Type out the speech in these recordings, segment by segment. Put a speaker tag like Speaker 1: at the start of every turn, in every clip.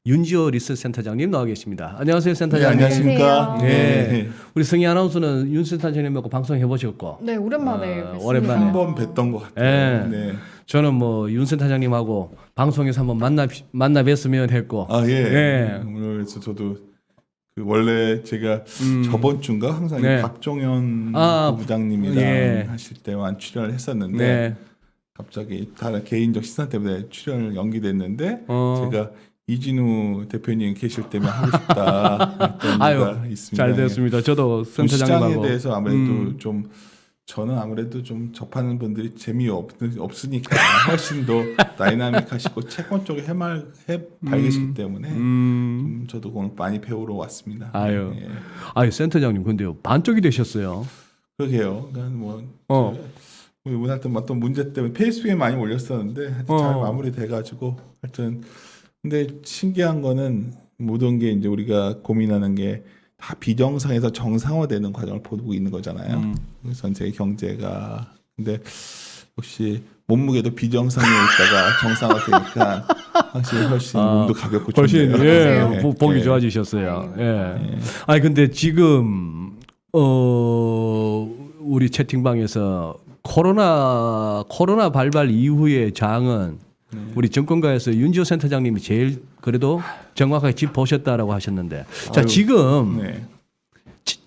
Speaker 1: 윤지호 리서치센터장님 나와 계십니다. 안녕하세요, 센터장님.
Speaker 2: 네, 안녕하십니까.
Speaker 1: 네. 우리 승희 아나운서는 윤 센터장님하고 방송해 보셨고.
Speaker 3: 네, 오랜만에 뵙습니다.
Speaker 1: 오랜만에.
Speaker 2: 한 번 뵀던 것 같아요.
Speaker 1: 네. 저는 뭐 윤 센터장님하고 방송에서 한번 만나 뵀으면 했고.
Speaker 2: 아, 예.
Speaker 1: 예.
Speaker 2: 오늘 그래서 저도 그 원래 제가 저번 주인가 항상
Speaker 1: 네.
Speaker 2: 박종현 부부장님이랑
Speaker 1: 예.
Speaker 2: 하실 때만 출연을 했었는데
Speaker 1: 네.
Speaker 2: 갑자기 다른 개인적 시사 때문에 출연을 연기됐는데 제가 이진우 대표님 계실 때문에 하고 싶다 했던
Speaker 1: 아유,
Speaker 2: 이유가 있습니다.
Speaker 1: 잘 됐습니다. 저도
Speaker 2: 시장에
Speaker 1: 센터장님하고.
Speaker 2: 대해서 아무래도 좀 저는 아무래도 좀 접하는 분들이 재미없으니까 훨씬 더 다이나믹하시고 채권 쪽에 밝으시기 때문에 좀 저도 오늘 많이 배우러 왔습니다.
Speaker 1: 아유.
Speaker 2: 예.
Speaker 1: 아유, 센터장님 근데요. 반쪽이 되셨어요.
Speaker 2: 그러게요. 그러니까 뭐 하여튼 어떤 문제 때문에 페이스북에 많이 올렸었는데 하여튼 잘 마무리돼가지고 하여튼 근데 신기한 거는 모든 게 이제 우리가 고민하는 게 다 비정상에서 정상화되는 과정을 보고 있는 거잖아요. 전 세계 경제가 근데 역시 몸무게도 비정상에 있다가 정상화되니까 확실히 훨씬 몸도 가볍고
Speaker 1: 훨씬
Speaker 2: 좋네요.
Speaker 1: 예,
Speaker 2: 예.
Speaker 1: 보기
Speaker 2: 예.
Speaker 1: 좋아지셨어요. 예. 아니 근데 지금 우리 채팅방에서 코로나 발발 이후의 장은 우리 정권가에서 윤지호 센터장님이 제일 그래도 정확하게 짚 보셨다라고 하셨는데 자 지금
Speaker 2: 네.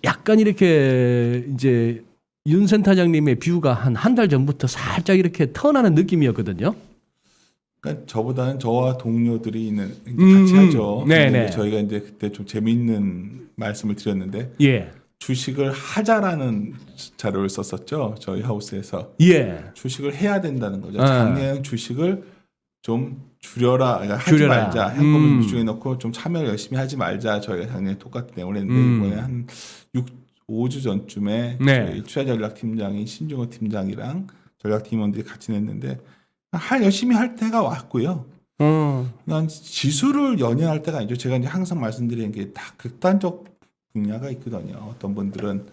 Speaker 1: 약간 이렇게 이제 윤 센터장님의 뷰가 한 달 전부터 살짝 이렇게 턴하는 느낌이었거든요.
Speaker 2: 그러니까 저보다는 저와 동료들이 이제 같이 하죠.
Speaker 1: 네네.
Speaker 2: 근데 저희가 이제 그때 좀 재미있는 말씀을 드렸는데
Speaker 1: 예.
Speaker 2: 주식을 하자라는 자료를 썼었죠. 저희 하우스에서
Speaker 1: 예.
Speaker 2: 주식을 해야 된다는 거죠.
Speaker 1: 아.
Speaker 2: 작년 주식을 좀 줄여라, 그러니까 하지
Speaker 1: 줄여라.
Speaker 2: 말자. 현금을 위주에 넣고 좀 참여를 열심히 하지 말자. 저희가 작년에 똑같은 내용을 했는데 이번에 한 5주 전쯤에
Speaker 1: 네.
Speaker 2: 저희 투자전략팀장인 신중호 팀장이랑 전략팀원들이 같이 냈는데 열심히 할 때가 왔고요. 난 지수를 연연할 때가 아니죠. 제가 이제 항상 말씀드리는 게 다 극단적 분야가 있거든요. 어떤 분들은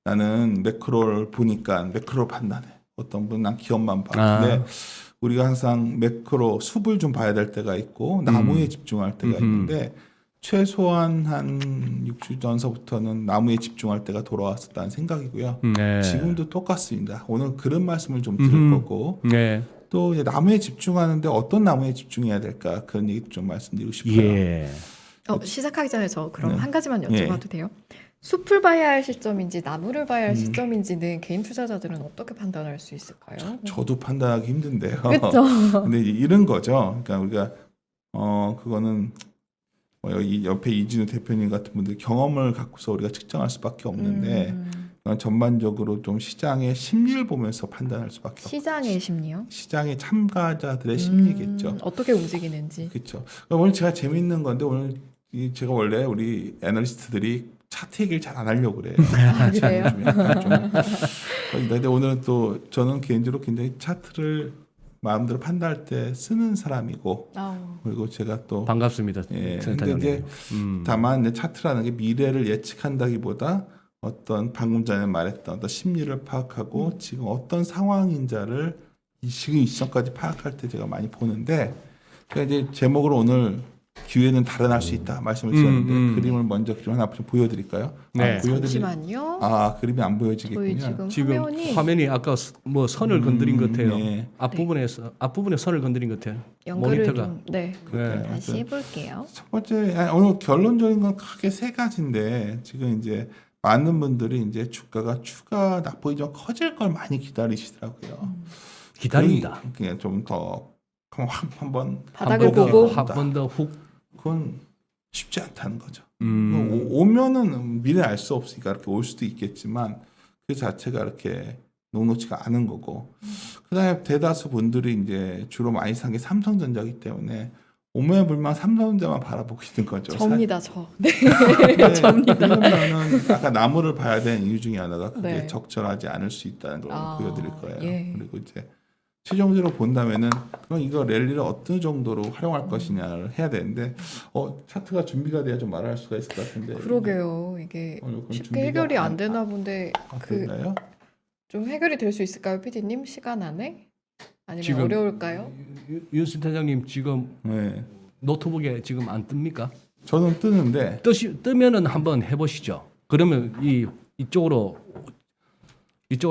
Speaker 2: 나는 매크로를 보니까 매크로 판단해. 어떤 분은 난 기업만 봐. 근데 우리가 항상 매크로 숲을 좀 봐야 될 때가 있고 나무에 집중할 때가 있는데 최소한 한 6주 전서부터는 나무에 집중할 때가 돌아왔었다는 생각이고요.
Speaker 1: 네.
Speaker 2: 지금도 똑같습니다. 오늘 그런 말씀을 좀 드릴 거고
Speaker 1: 네.
Speaker 2: 또 이제 나무에 집중하는데 어떤 나무에 집중해야 될까 그런 얘기 좀 말씀드리고 싶어요.
Speaker 1: 예.
Speaker 3: 시작하기 전에 저 그럼
Speaker 2: 네.
Speaker 3: 한 가지만 여쭤봐도 돼요? 숲을 봐야 할 시점인지 나무를 봐야 할 시점인지는 개인 투자자들은 어떻게 판단할 수 있을까요?
Speaker 2: 저도 판단하기 힘든데요.
Speaker 3: 그렇죠.
Speaker 2: 근데 이제 이런 거죠. 그러니까 우리가 그거는 여기 옆에 이진우 대표님 같은 분들 경험을 갖고서 우리가 측정할 수밖에 없는데 그건 전반적으로 좀 시장의 심리를 보면서 판단할 수밖에 없어요.
Speaker 3: 시장의 심리요?
Speaker 2: 시장의 참가자들의 심리겠죠.
Speaker 3: 어떻게 움직이는지.
Speaker 2: 그렇죠. 오늘 제가 재밌는 건데 오늘 제가 원래 우리 애널리스트들이 차트 얘기를 잘 안 하려고 그래요.
Speaker 3: 그래요?
Speaker 2: 좀 약간 좀. 근데 오늘은 또 저는 개인적으로 굉장히 차트를 마음대로 판단할 때 쓰는 사람이고 그리고 제가 또
Speaker 1: 반갑습니다.
Speaker 2: 예. 근데
Speaker 1: 센터장님.
Speaker 2: 이제 다만 이제 차트라는 게 미래를 예측한다기보다 어떤 방금 전에 말했던 어떤 심리를 파악하고 지금 어떤 상황인자를 지금 이 시점까지 파악할 때 제가 많이 보는데 제가 이제 제목으로 오늘 기회는 달아날 수 있다 말씀을 드렸는데 그림을 먼저 좀 하나 좀 보여드릴까요?
Speaker 1: 네.
Speaker 3: 잠시만요.
Speaker 2: 그림이 안
Speaker 3: 저희
Speaker 2: 보여지겠군요.
Speaker 3: 지금 화면이
Speaker 1: 아까 뭐 선을 건드린 것 같아요.
Speaker 2: 네.
Speaker 1: 앞부분에 선을 건드린 것 같아요.
Speaker 3: 연결을
Speaker 1: 모니터가.
Speaker 3: 좀 네.
Speaker 1: 네.
Speaker 3: 다시 해볼게요.
Speaker 2: 첫 번째 오늘 결론적인 건 크게 세 가지인데 지금 이제 많은 분들이 이제 주가가 추가 낙폭이 좀 커질 걸 많이 기다리시더라고요.
Speaker 1: 기다린다.
Speaker 2: 그냥 좀 더 한번
Speaker 3: 바닥을
Speaker 2: 한번
Speaker 3: 보고
Speaker 2: 더
Speaker 1: 한 번 더 훅.
Speaker 2: 그건 쉽지 않다는 거죠. 오면은 미래 알 수 없으니까 이렇게 올 수도 있겠지만 그 자체가 이렇게 녹록지가 않은 거고 그다음에 대다수 분들이 이제 주로 많이 산 게 삼성전자이기 때문에 오매불망 삼성전자만 바라보고 있는 거죠.
Speaker 3: 접니다, 저. 네.
Speaker 2: 접니다. 그러면은 아까 나무를 봐야 되는 이유 중에 하나가 그게
Speaker 3: 네.
Speaker 2: 적절하지 않을 수 있다는 걸 보여드릴 거예요.
Speaker 3: 예.
Speaker 2: 그리고 이제 최종적으로 본다면은 그럼 이거 랠리를 어떤 정도로 활용할 것이냐를 해야 되는데 차트가 준비가 돼야 좀 말할 수가 있을 것 같은데
Speaker 3: 그러게요. 이게
Speaker 2: 그럼
Speaker 3: 쉽게
Speaker 2: 준비가
Speaker 3: 해결이 안 되나 본데
Speaker 2: 그런가요?
Speaker 3: 좀 해결이 될 수 있을까요, PD님? 시간 안에? 아니면
Speaker 1: 지금
Speaker 3: 어려울까요?
Speaker 1: 윤 센터장님 지금
Speaker 2: 네.
Speaker 1: 노트북에 지금 안 뜹니까?
Speaker 2: 저는 뜨는데
Speaker 1: 뜨면은 한번 해보시죠. 그러면 이쪽으로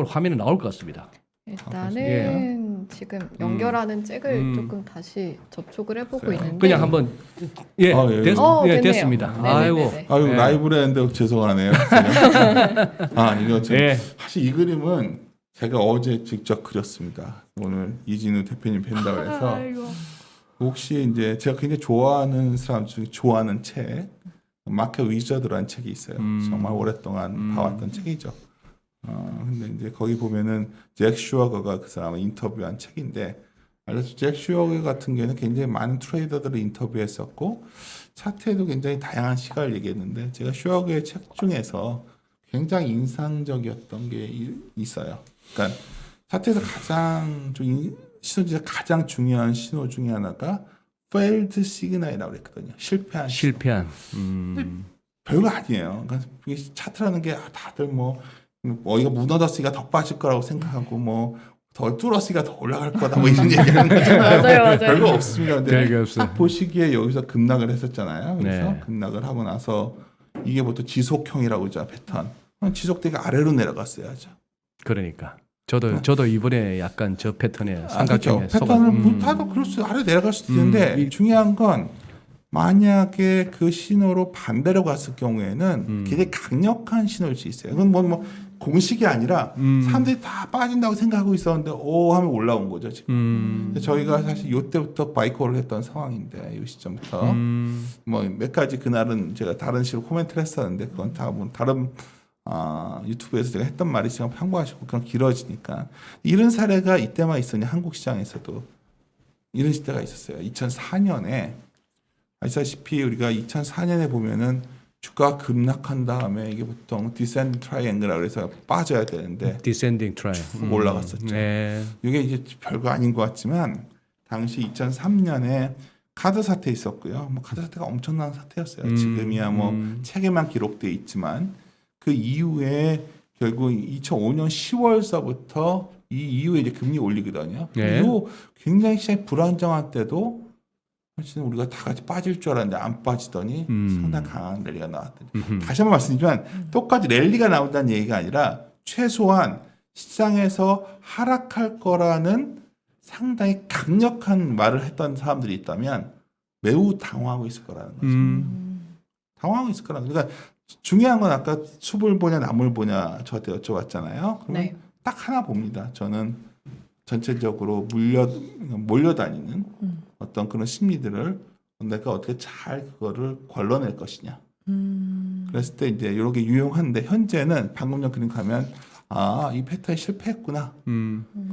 Speaker 1: 화면에 나올 것 같습니다.
Speaker 3: 일단은 지금 연결하는 잭을 조금 다시 접촉을 해보고
Speaker 2: 그래요.
Speaker 3: 있는데
Speaker 1: 그냥 한번
Speaker 2: 예.
Speaker 3: 됐네요.
Speaker 1: 됐습니다.
Speaker 3: 네네네네.
Speaker 1: 아이고.
Speaker 2: 아유
Speaker 1: 예.
Speaker 2: 라이브로 했는데 죄송하네요. 제가. 이거 지금
Speaker 1: 예.
Speaker 2: 사실 이 그림은 제가 어제 직접 그렸습니다. 오늘 이진우 대표님 뵌다고 해서 혹시 이제 제가 굉장히 좋아하는 사람 중에 좋아하는 책 마켓 위저드라는 책이 있어요. 정말 오랫동안 봐왔던 책이죠. 근데 이제 거기 보면은 잭 슈워거가 그 사람을 인터뷰한 책인데, 그래서 잭 슈워거 같은 경우는 굉장히 많은 트레이더들을 인터뷰했었고 차트에도 굉장히 다양한 시각을 얘기했는데, 제가 슈워거의 책 중에서 굉장히 인상적이었던 게 있어요. 그러니까 차트에서 가장 중요한 신호 중에 하나가 failed signal이라고 그랬거든요. 실패한. 별거 아니에요. 그러니까 이게 차트라는 게 다들 이거 무너졌으니까 더 빠질 거라고 생각하고 더 뚫었으니까 더 올라갈 거다 이런 얘기하는 거잖아요.
Speaker 3: 맞아요.
Speaker 2: 별거 없습니다. 근데
Speaker 1: 별거 없어요.
Speaker 2: 딱 보시기에 여기서 급락을 했었잖아요. 그래서
Speaker 1: 네.
Speaker 2: 급락을 하고 나서 이게 보통 지속형이라고 하죠, 패턴. 지속되게 아래로 내려갔어야죠.
Speaker 1: 그러니까 저도 이번에 약간 저 패턴에 삼각형에
Speaker 2: 그렇죠. 패턴을 타도 그럴 수 아래 내려갈 수도 있는데 중요한 건 만약에 그 신호로 반대로 갔을 경우에는 굉장히 강력한 신호일 수 있어요. 그건 공식이 아니라 사람들이 다 빠진다고 생각하고 있었는데 하면 올라온 거죠 지금. 근데 저희가 사실 이때부터 바이콜을 했던 상황인데 이 시점부터 몇 가지 그날은 제가 다른 식으로 코멘트를 했었는데 그건 다 다른 유튜브에서 제가 했던 말이 지금 참고하시고 그냥 길어지니까 이런 사례가 이때만 있었냐. 한국 시장에서도 이런 시대가 있었어요. 2004년에 아시다시피 우리가 2004년에 보면은 주가가 급락한 다음에 이게 보통 디센딩 트라이앵글이라고 해서 빠져야 되는데
Speaker 1: 디센딩 트라이
Speaker 2: 쭉 올라갔었죠.
Speaker 1: 네.
Speaker 2: 이게 이제 별거 아닌 것 같지만 당시 2003년에 카드 사태 있었고요. 카드 사태가 엄청난 사태였어요. 지금이야 책에만 기록돼 있지만 그 이후에 결국 2005년 10월서부터 이 이후에 이제 금리 올리거든요.
Speaker 1: 네.
Speaker 2: 그리고 굉장히 시장이 불안정한 때도 사실 우리가 다 같이 빠질 줄 알았는데 안 빠지더니 상당히 강한 랠리가 나왔더니 다시 한번 말씀드리지만 똑같이 랠리가 나온다는 얘기가 아니라 최소한 시장에서 하락할 거라는 상당히 강력한 말을 했던 사람들이 있다면 매우 당황하고 있을 거라는 거죠. 당황하고 있을 거라는 거죠. 그러니까 중요한 건 아까 숲을 보냐 나무를 보냐 저한테 여쭤봤잖아요. 그러면
Speaker 3: 네.
Speaker 2: 딱 하나 봅니다. 저는 전체적으로 몰려다니는 어떤 그런 심리들을 내가 어떻게 잘 그거를 걸러낼 것이냐. 그랬을 때 이제 이렇게 유용한데 현재는 방금 전 그림 가면 이 패턴이 실패했구나.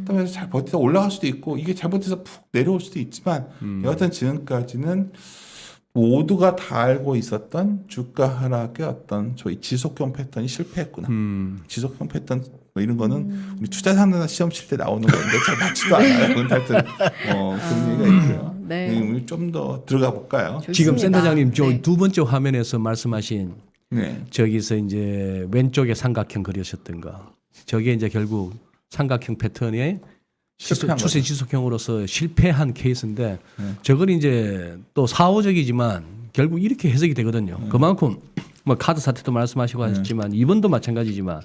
Speaker 2: 그다음에 잘 버티다 올라갈 수도 있고 이게 잘 버텨서 푹 내려올 수도 있지만 여하튼 지금까지는 모두가 다 알고 있었던 주가 하락의 어떤 저희 지속형 패턴이 실패했구나. 지속형 패턴 이런 거는 우리 투자 상담 시험 칠 때 나오는 건데 잘 맞지도 않아요. 근데 하여튼 그런 얘기가 있고요.
Speaker 3: 네.
Speaker 2: 좀 더 들어가 볼까요?
Speaker 1: 지금
Speaker 3: 좋습니다.
Speaker 1: 센터장님 저
Speaker 3: 네.
Speaker 1: 두 번째 화면에서 말씀하신
Speaker 2: 네.
Speaker 1: 저기서 이제 왼쪽에 삼각형 그리셨던 거. 저게 이제 결국 삼각형 패턴의
Speaker 2: 실패한
Speaker 1: 추세
Speaker 2: 거죠.
Speaker 1: 지속형으로서 실패한 케이스인데
Speaker 2: 네.
Speaker 1: 저건 이제 또 사후적이지만 결국 이렇게 해석이 되거든요. 그만큼 카드 사태도 말씀하시고 하셨지만 이번도 마찬가지지만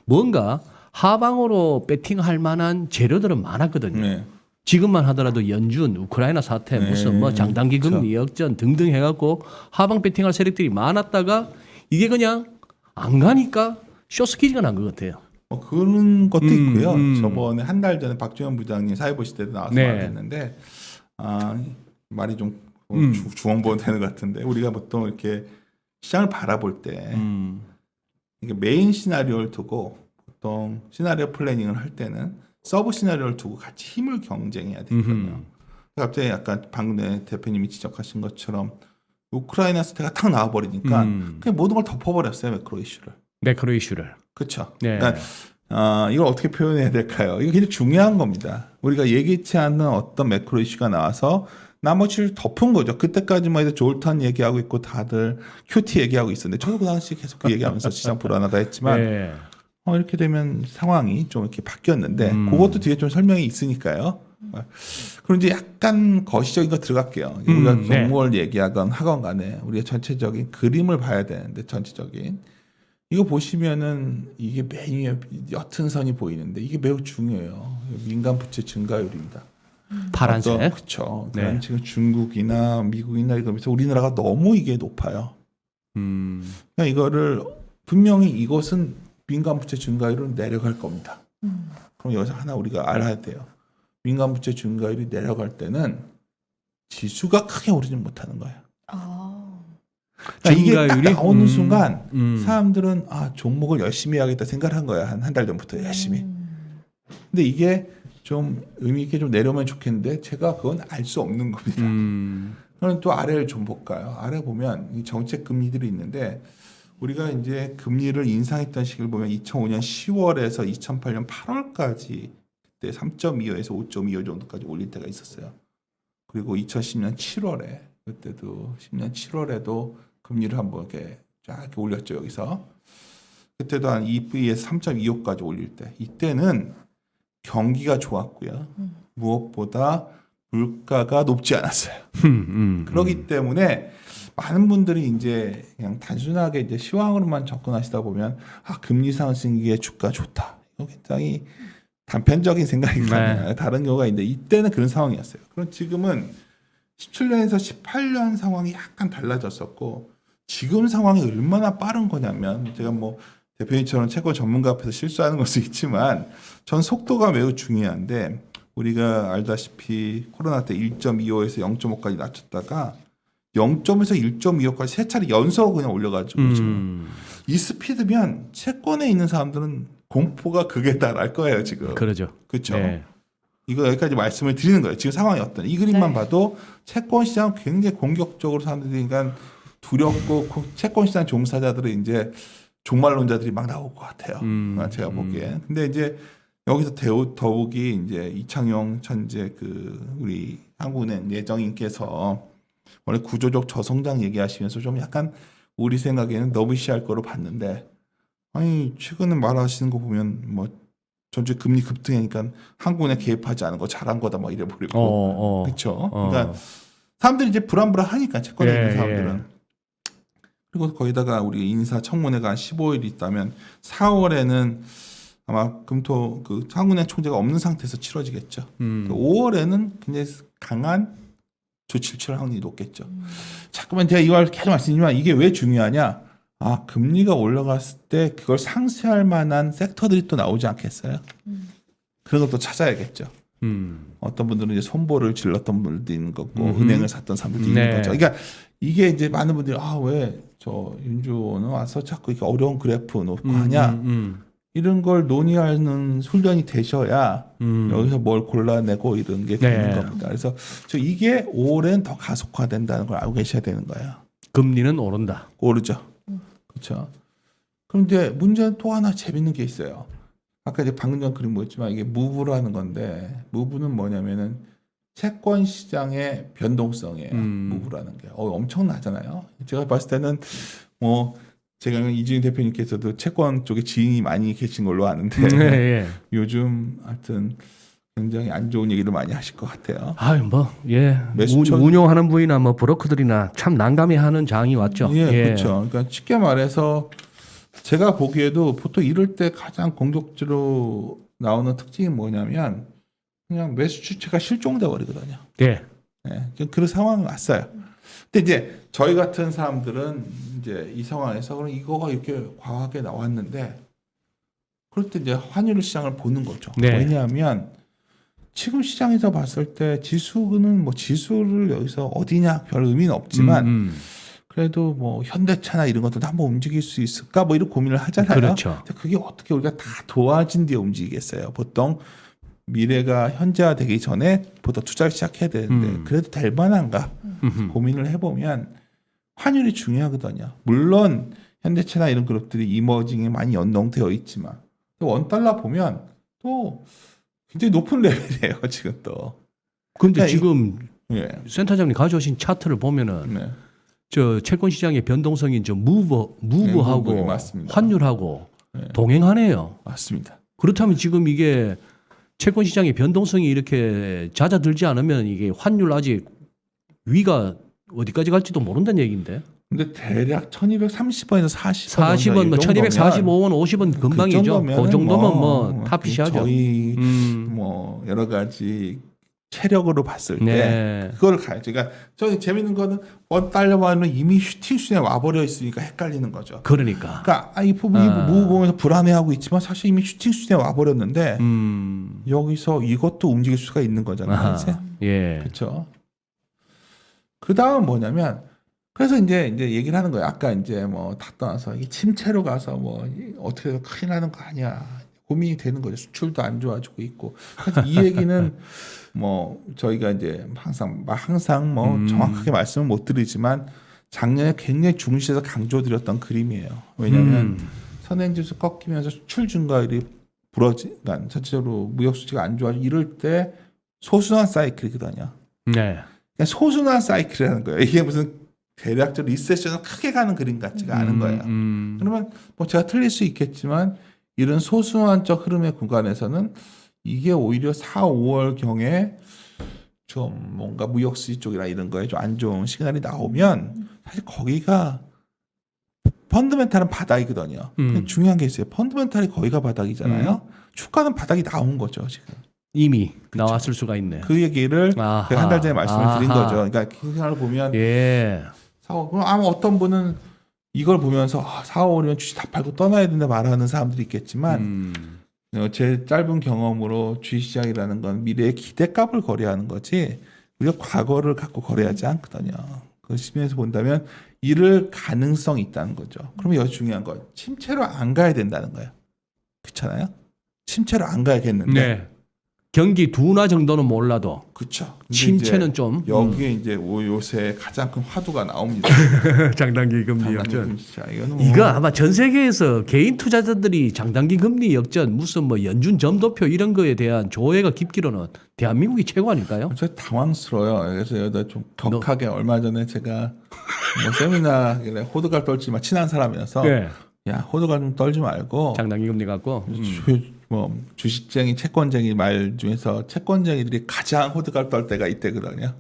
Speaker 1: 뭔가 하방으로 배팅할 만한 재료들은 많았거든요.
Speaker 2: 네.
Speaker 1: 지금만 하더라도 연준, 우크라이나 사태,
Speaker 2: 네.
Speaker 1: 무슨 장단기 금리 역전 등등 해갖고 하방 배팅할 세력들이 많았다가 이게 그냥 안 가니까 쇼스키즈가 난 것 같아요.
Speaker 2: 그런 것도 있고요. 저번에 한 달 전에 박주현 부장님 사회보시 때도 나와서
Speaker 1: 네.
Speaker 2: 말했는데 말이 좀 주원보원 되는 것 같은데 우리가 보통 이렇게 시장을 바라볼 때 이게 메인 시나리오를 두고 보통 시나리오 플래닝을 할 때는 서브 시나리오를 두고 같이 힘을 경쟁해야 되거든요. 갑자기 약간 방금 전에 대표님이 지적하신 것처럼 우크라이나 사태가 탁 나와버리니까 그냥 모든 걸 덮어버렸어요. 매크로 이슈를.
Speaker 1: 매크로 이슈를.
Speaker 2: 그렇죠.
Speaker 1: 네.
Speaker 2: 그러니까 이걸 어떻게 표현해야 될까요? 이거 굉장히 중요한 겁니다. 우리가 예기치 않는 어떤 매크로 이슈가 나와서 나머지를 덮은 거죠. 그때까지만 해도 졸탄 얘기하고 있고 다들 QT 얘기하고 있었는데 저도 그 당시 계속 그 얘기하면서 시장 불안하다 했지만
Speaker 1: 네.
Speaker 2: 이렇게 되면 상황이 좀 이렇게 바뀌었는데 그것도 뒤에 좀 설명이 있으니까요. 그럼 이제 약간 거시적인 거 들어갈게요. 우리가
Speaker 1: 네.
Speaker 2: 종목을 얘기하건 하건 간에 우리가 전체적인 그림을 봐야 되는데 전체적인 이거 보시면은 이게 맨 위에 옅은 선이 보이는데 이게 매우 중요해요. 민간 부채 증가율입니다.
Speaker 1: 파란색.
Speaker 2: 그렇죠.
Speaker 1: 네.
Speaker 2: 그럼 지금 중국이나 미국이나 이러면서 우리나라가 너무 이게 높아요. 그러니까 이거를 분명히 이것은 민간 부채 증가율은 내려갈 겁니다. 그럼 여기서 하나 우리가 알아야 돼요. 민간 부채 증가율이 내려갈 때는 지수가 크게 오르진 못하는 거예요.
Speaker 3: 아.
Speaker 2: 그러니까 이게 딱
Speaker 1: 증가율이?
Speaker 2: 나오는 순간
Speaker 1: 음.
Speaker 2: 사람들은 아 종목을 열심히 해야겠다 생각을 한 거야. 한 달 전부터 열심히. 근데 이게 좀 의미 있게 좀 내려오면 좋겠는데 제가 그건 알 수 없는 겁니다. 그럼 또 아래를 좀 볼까요? 아래 보면 이 정책 금리들이 있는데 우리가 이제 금리를 인상했던 시기를 보면 2005년 10월에서 2008년 8월까지 그때 3.25에서 5.25 정도까지 올릴 때가 있었어요. 그리고 2010년 7월에 그때도 10년 7월에도 금리를 한번 이렇게 쫙 이렇게 올렸죠. 여기서 그때도 한 2%에서 3.25까지 올릴 때 이때는 경기가 좋았고요. 무엇보다 물가가 높지 않았어요. 그렇기 때문에 많은 분들이 이제 그냥 단순하게 이제 시황으로만 접근하시다 보면 아 금리 상승기에 주가 좋다. 이거 굉장히 단편적인 생각이거든요.
Speaker 1: 네.
Speaker 2: 다른 경우가 있는데 이때는 그런 상황이었어요. 그럼 지금은 17년에서 18년 상황이 약간 달라졌었고 지금 상황이 얼마나 빠른 거냐면 제가 뭐 대표님처럼 채권 전문가 앞에서 실수하는 것도 있지만 전 속도가 매우 중요한데 우리가 알다시피 코로나 때 1.25에서 0.5까지 낮췄다가 0.에서 1.25까지 세 차례 연속으로 그냥 올려가지고 지금 이 스피드면 채권에 있는 사람들은 공포가 극에 달할 거예요 지금.
Speaker 1: 그러죠.
Speaker 2: 그렇죠.
Speaker 1: 네.
Speaker 2: 이거 여기까지 말씀을 드리는 거예요. 지금 상황이 어떤 이 그림만
Speaker 3: 네.
Speaker 2: 봐도 채권 시장 굉장히 공격적으로 사람들이 그러니까 두렵고 채권 시장 종사자들은 이제 종말론자들이 막 나올 것 같아요. 제가 보기에. 근데 이제 여기서 더욱이 이제 이창용 천재 그 우리 한국은행 예정인께서 원래 구조적 저성장 얘기하시면서 좀 약간 우리 생각에는 너무시할 거로 봤는데 아니 최근에 말하시는 거 보면 뭐 전체 금리 급등이니까 한국은행 개입하지 않은 거 잘한 거다 막 이래 버리고 그렇죠. 그러니까 사람들이 이제 불안불안하니까 채권에
Speaker 1: 예,
Speaker 2: 있는 사람들은 그리고 거기다가 우리 인사청문회가 한 15일 있다면 4월에는 아마 금토 그 한국은행 총재가 없는 상태에서 치러지겠죠. 5월에는 굉장히 강한 조치를 취할 확률이 높겠죠. 자꾸만 제가 이걸 계속 말씀드리지만 이게 왜 중요하냐? 아 금리가 올라갔을 때 그걸 상쇄할 만한 섹터들이 또 나오지 않겠어요? 그런 것도 찾아야겠죠. 어떤 분들은 이제 손보를 질렀던 분들도 있는 거고 은행을 샀던 사람들도 있는
Speaker 1: 네.
Speaker 2: 거죠. 그러니까 이게 이제 많은 분들이 아 왜 저 윤주호는 와서 자꾸 이렇게 어려운 그래프 놓고 하냐 이런 걸 논의하는 훈련이 되셔야 여기서 뭘 골라내고 이런 게 되는
Speaker 1: 네.
Speaker 2: 겁니다. 그래서 저 이게 5월엔 더 가속화된다는 걸 알고 계셔야 되는 거예요.
Speaker 1: 금리는 오른다.
Speaker 2: 오르죠. 그렇죠. 그런데 문제는 또 하나 재밌는 게 있어요. 아까 이제 방금 전 그림 보였지만 이게 무브라는 건데 무브는 뭐냐면은 채권 시장의 변동성이에요. 무브라는 게 엄청나잖아요. 제가 봤을 때는 뭐 제가 이준희 대표님께서도 채권 쪽에 지인이 많이 계신 걸로 아는데
Speaker 1: 예.
Speaker 2: 요즘 하여튼 굉장히 안 좋은 얘기를 많이 하실 것 같아요.
Speaker 1: 아유 예.
Speaker 2: 매수천-
Speaker 1: 운용하는 분이나 뭐 브로커들이나 참 난감해하는 장이 왔죠.
Speaker 2: 예, 그렇죠. 그러니까 쉽게 말해서 제가 보기에도 보통 이럴 때 가장 공격적으로 나오는 특징이 뭐냐면 그냥 매수 주체가 실종돼 버리거든요.
Speaker 1: 예.
Speaker 2: 예, 그런 상황이 왔어요. 근데 이제 저희 같은 사람들은 이제 이 상황에서 그럼 이거가 이렇게 과하게 나왔는데 그럴 때 이제 환율 시장을 보는 거죠.
Speaker 1: 네.
Speaker 2: 왜냐하면 지금 시장에서 봤을 때 지수는 뭐 지수를 여기서 어디냐 별 의미는 없지만 그래도 뭐 현대차나 이런 것들도 한번 움직일 수 있을까 뭐 이런 고민을 하잖아요.
Speaker 1: 그렇죠.
Speaker 2: 근데 그게 어떻게 우리가 다 도와진 뒤에 움직이겠어요. 보통 미래가 현재화되기 전에 보다 투자를 시작해야 되는데 그래도 될 만한가 고민을 해보면 환율이 중요하거든요. 물론 현대차나 이런 그룹들이 이머징에 많이 연동되어 있지만 원달러 보면 또 굉장히 높은 레벨이에요. 지금 또.
Speaker 1: 근데
Speaker 2: 그러니까
Speaker 1: 지금
Speaker 2: 예.
Speaker 1: 센터장님 가져오신 차트를 보면은
Speaker 2: 네.
Speaker 1: 저 채권 시장의 변동성이 저 무브하고
Speaker 2: 무브, 맞습니다.
Speaker 1: 환율하고
Speaker 2: 네.
Speaker 1: 동행하네요.
Speaker 2: 맞습니다.
Speaker 1: 그렇다면 지금 이게 채권 시장의 변동성이 이렇게 잦아들지 않으면 이게 환율 아직 위가 어디까지 갈지도 모른다는 얘기인데.
Speaker 2: 근데 대략 1230원에서 40원.
Speaker 1: 40원, 뭐 1245원, 50원 금방이죠. 그 정도면 뭐 탑이시하죠.
Speaker 2: 저희 뭐 여러 가지 체력으로 봤을 때
Speaker 1: 네.
Speaker 2: 그걸 가야죠. 그러니까 저기 재밌는 거는 $1만 이미 슈팅 수준에 와버려 있으니까 헷갈리는 거죠.
Speaker 1: 그러니까.
Speaker 2: 그러니까 이 무브 보면서 불안해하고 있지만 사실 이미 슈팅 수준에 와버렸는데 여기서 이것도 움직일 수가 있는 거잖아요. 이제.
Speaker 1: 예.
Speaker 2: 그렇죠. 그 다음 뭐냐면 그래서 이제 얘기를 하는 거예요. 아까 이제 뭐 다 떠나서 이 침체로 가서 뭐 어떻게 해서 큰일 나는 거 아니야. 고민이 되는 거죠. 수출도 안 좋아지고 있고. 그래서 이 얘기는 뭐 저희가 이제 항상 뭐 정확하게 말씀을 못 드리지만 작년에 굉장히 중시에서 강조드렸던 그림이에요. 왜냐하면 선행지수 꺾이면서 수출 증가율이 그러니까 전체적으로 무역 수지가 안 좋아지고 이럴 때 소순환 사이클이거든요.
Speaker 1: 네.
Speaker 2: 그러니까 소순환 사이클이라는 거예요. 이게 무슨 대략적 리세션을 크게 가는 그림 같지가 않은 거예요. 그러면 뭐 제가 틀릴 수 있겠지만 이런 소순환적 흐름의 구간에서는 이게 오히려 4, 5월 경에 좀 뭔가 무역수지 쪽이나 이런 거에 좀 안 좋은 시그널이 나오면 사실 거기가 펀드멘탈은 바닥이거든요. 근데 중요한 게 있어요. 펀드멘탈이 거기가 바닥이잖아요. 주가는 바닥이 나온 거죠 지금.
Speaker 1: 이미 나왔을 수가 있네.
Speaker 2: 그 얘기를 제가 한 달 전에 말씀을 드린 거죠. 그러니까 그 시그널을 보면
Speaker 1: 예.
Speaker 2: 4, 5, 그럼 아마 어떤 분은 이걸 보면서 4, 5월이면 주식 다 팔고 떠나야 된다 말하는 사람들이 있겠지만 제 짧은 경험으로 주식시장이라는 건 미래의 기대값을 거래하는 거지 우리가 과거를 갖고 거래하지 않거든요. 그 측면에서 본다면 이럴 가능성이 있다는 거죠. 그러면 여기 중요한 건 침체로 안 가야 된다는 거예요. 그렇잖아요. 침체로 안 가야겠는데.
Speaker 1: 네. 경기 둔화 정도는 몰라도
Speaker 2: 그렇죠.
Speaker 1: 침체는 좀
Speaker 2: 여기에 이제 요새 가장 큰 화두가 나옵니다.
Speaker 1: 장단기 금리 역전.
Speaker 2: 이거는
Speaker 1: 이거 아마 전 세계에서 개인 투자자들이 장단기 금리 역전 무슨 뭐 연준 점도표 이런 거에 대한 조회가 깊기로는 대한민국이 최고 아닐까요?
Speaker 2: 저 당황스러워요. 그래서 여기다 좀 격하게 얼마 전에 제가 뭐 세미나 호드갈 떨지만 친한 사람이어서
Speaker 1: 네.
Speaker 2: 야 호드갈 좀 떨지 말고
Speaker 1: 장단기 금리 갖고
Speaker 2: 뭐 주식쟁이 채권쟁이 말 중에서 채권쟁이들이 가장 호드갈 떨 때가 이때거든요.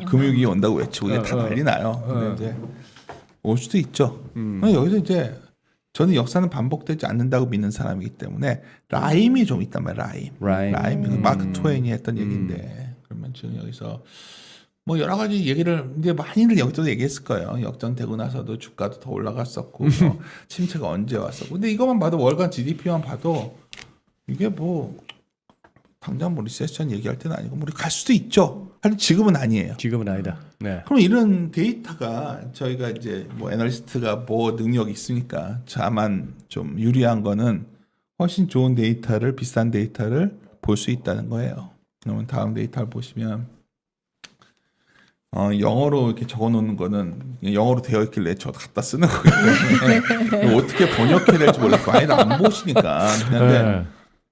Speaker 2: 금융위기 온다고 외치고 이게 다 난리 나요. 근데 이제 올 수도 있죠. 여기서 이제 저는 역사는 반복되지 않는다고 믿는 사람이기 때문에 라임이 좀 있단 말이에요. 라임. 마크 트웨인이 했던 얘기인데 그러면 지금 여기서 뭐 여러 가지 얘기를 이제 많이들 여기서도 얘기했을 거예요. 역전되고 나서도 주가도 더 올라갔었고 뭐 침체가 언제 왔었고. 근데 이것만 봐도 월간 GDP만 봐도 이게 뭐 당장 뭐 리세션 얘기할 때는 아니고 우리 갈 수도 있죠. 하지만 지금은 아니에요.
Speaker 1: 지금은 아니다. 네.
Speaker 2: 그럼 이런 데이터가 저희가 이제 뭐 애널리스트가 뭐 능력이 있으니까 다만 좀 유리한 거는 훨씬 좋은 데이터를 비싼 데이터를 볼 수 있다는 거예요. 그러면 다음 데이터를 보시면 영어로 이렇게 적어 놓는 거는 영어로 되어 있길래 저 갖다 쓰는 거예요. 어떻게 번역해야 될지 몰라서 많이들 안 보시니까. 근데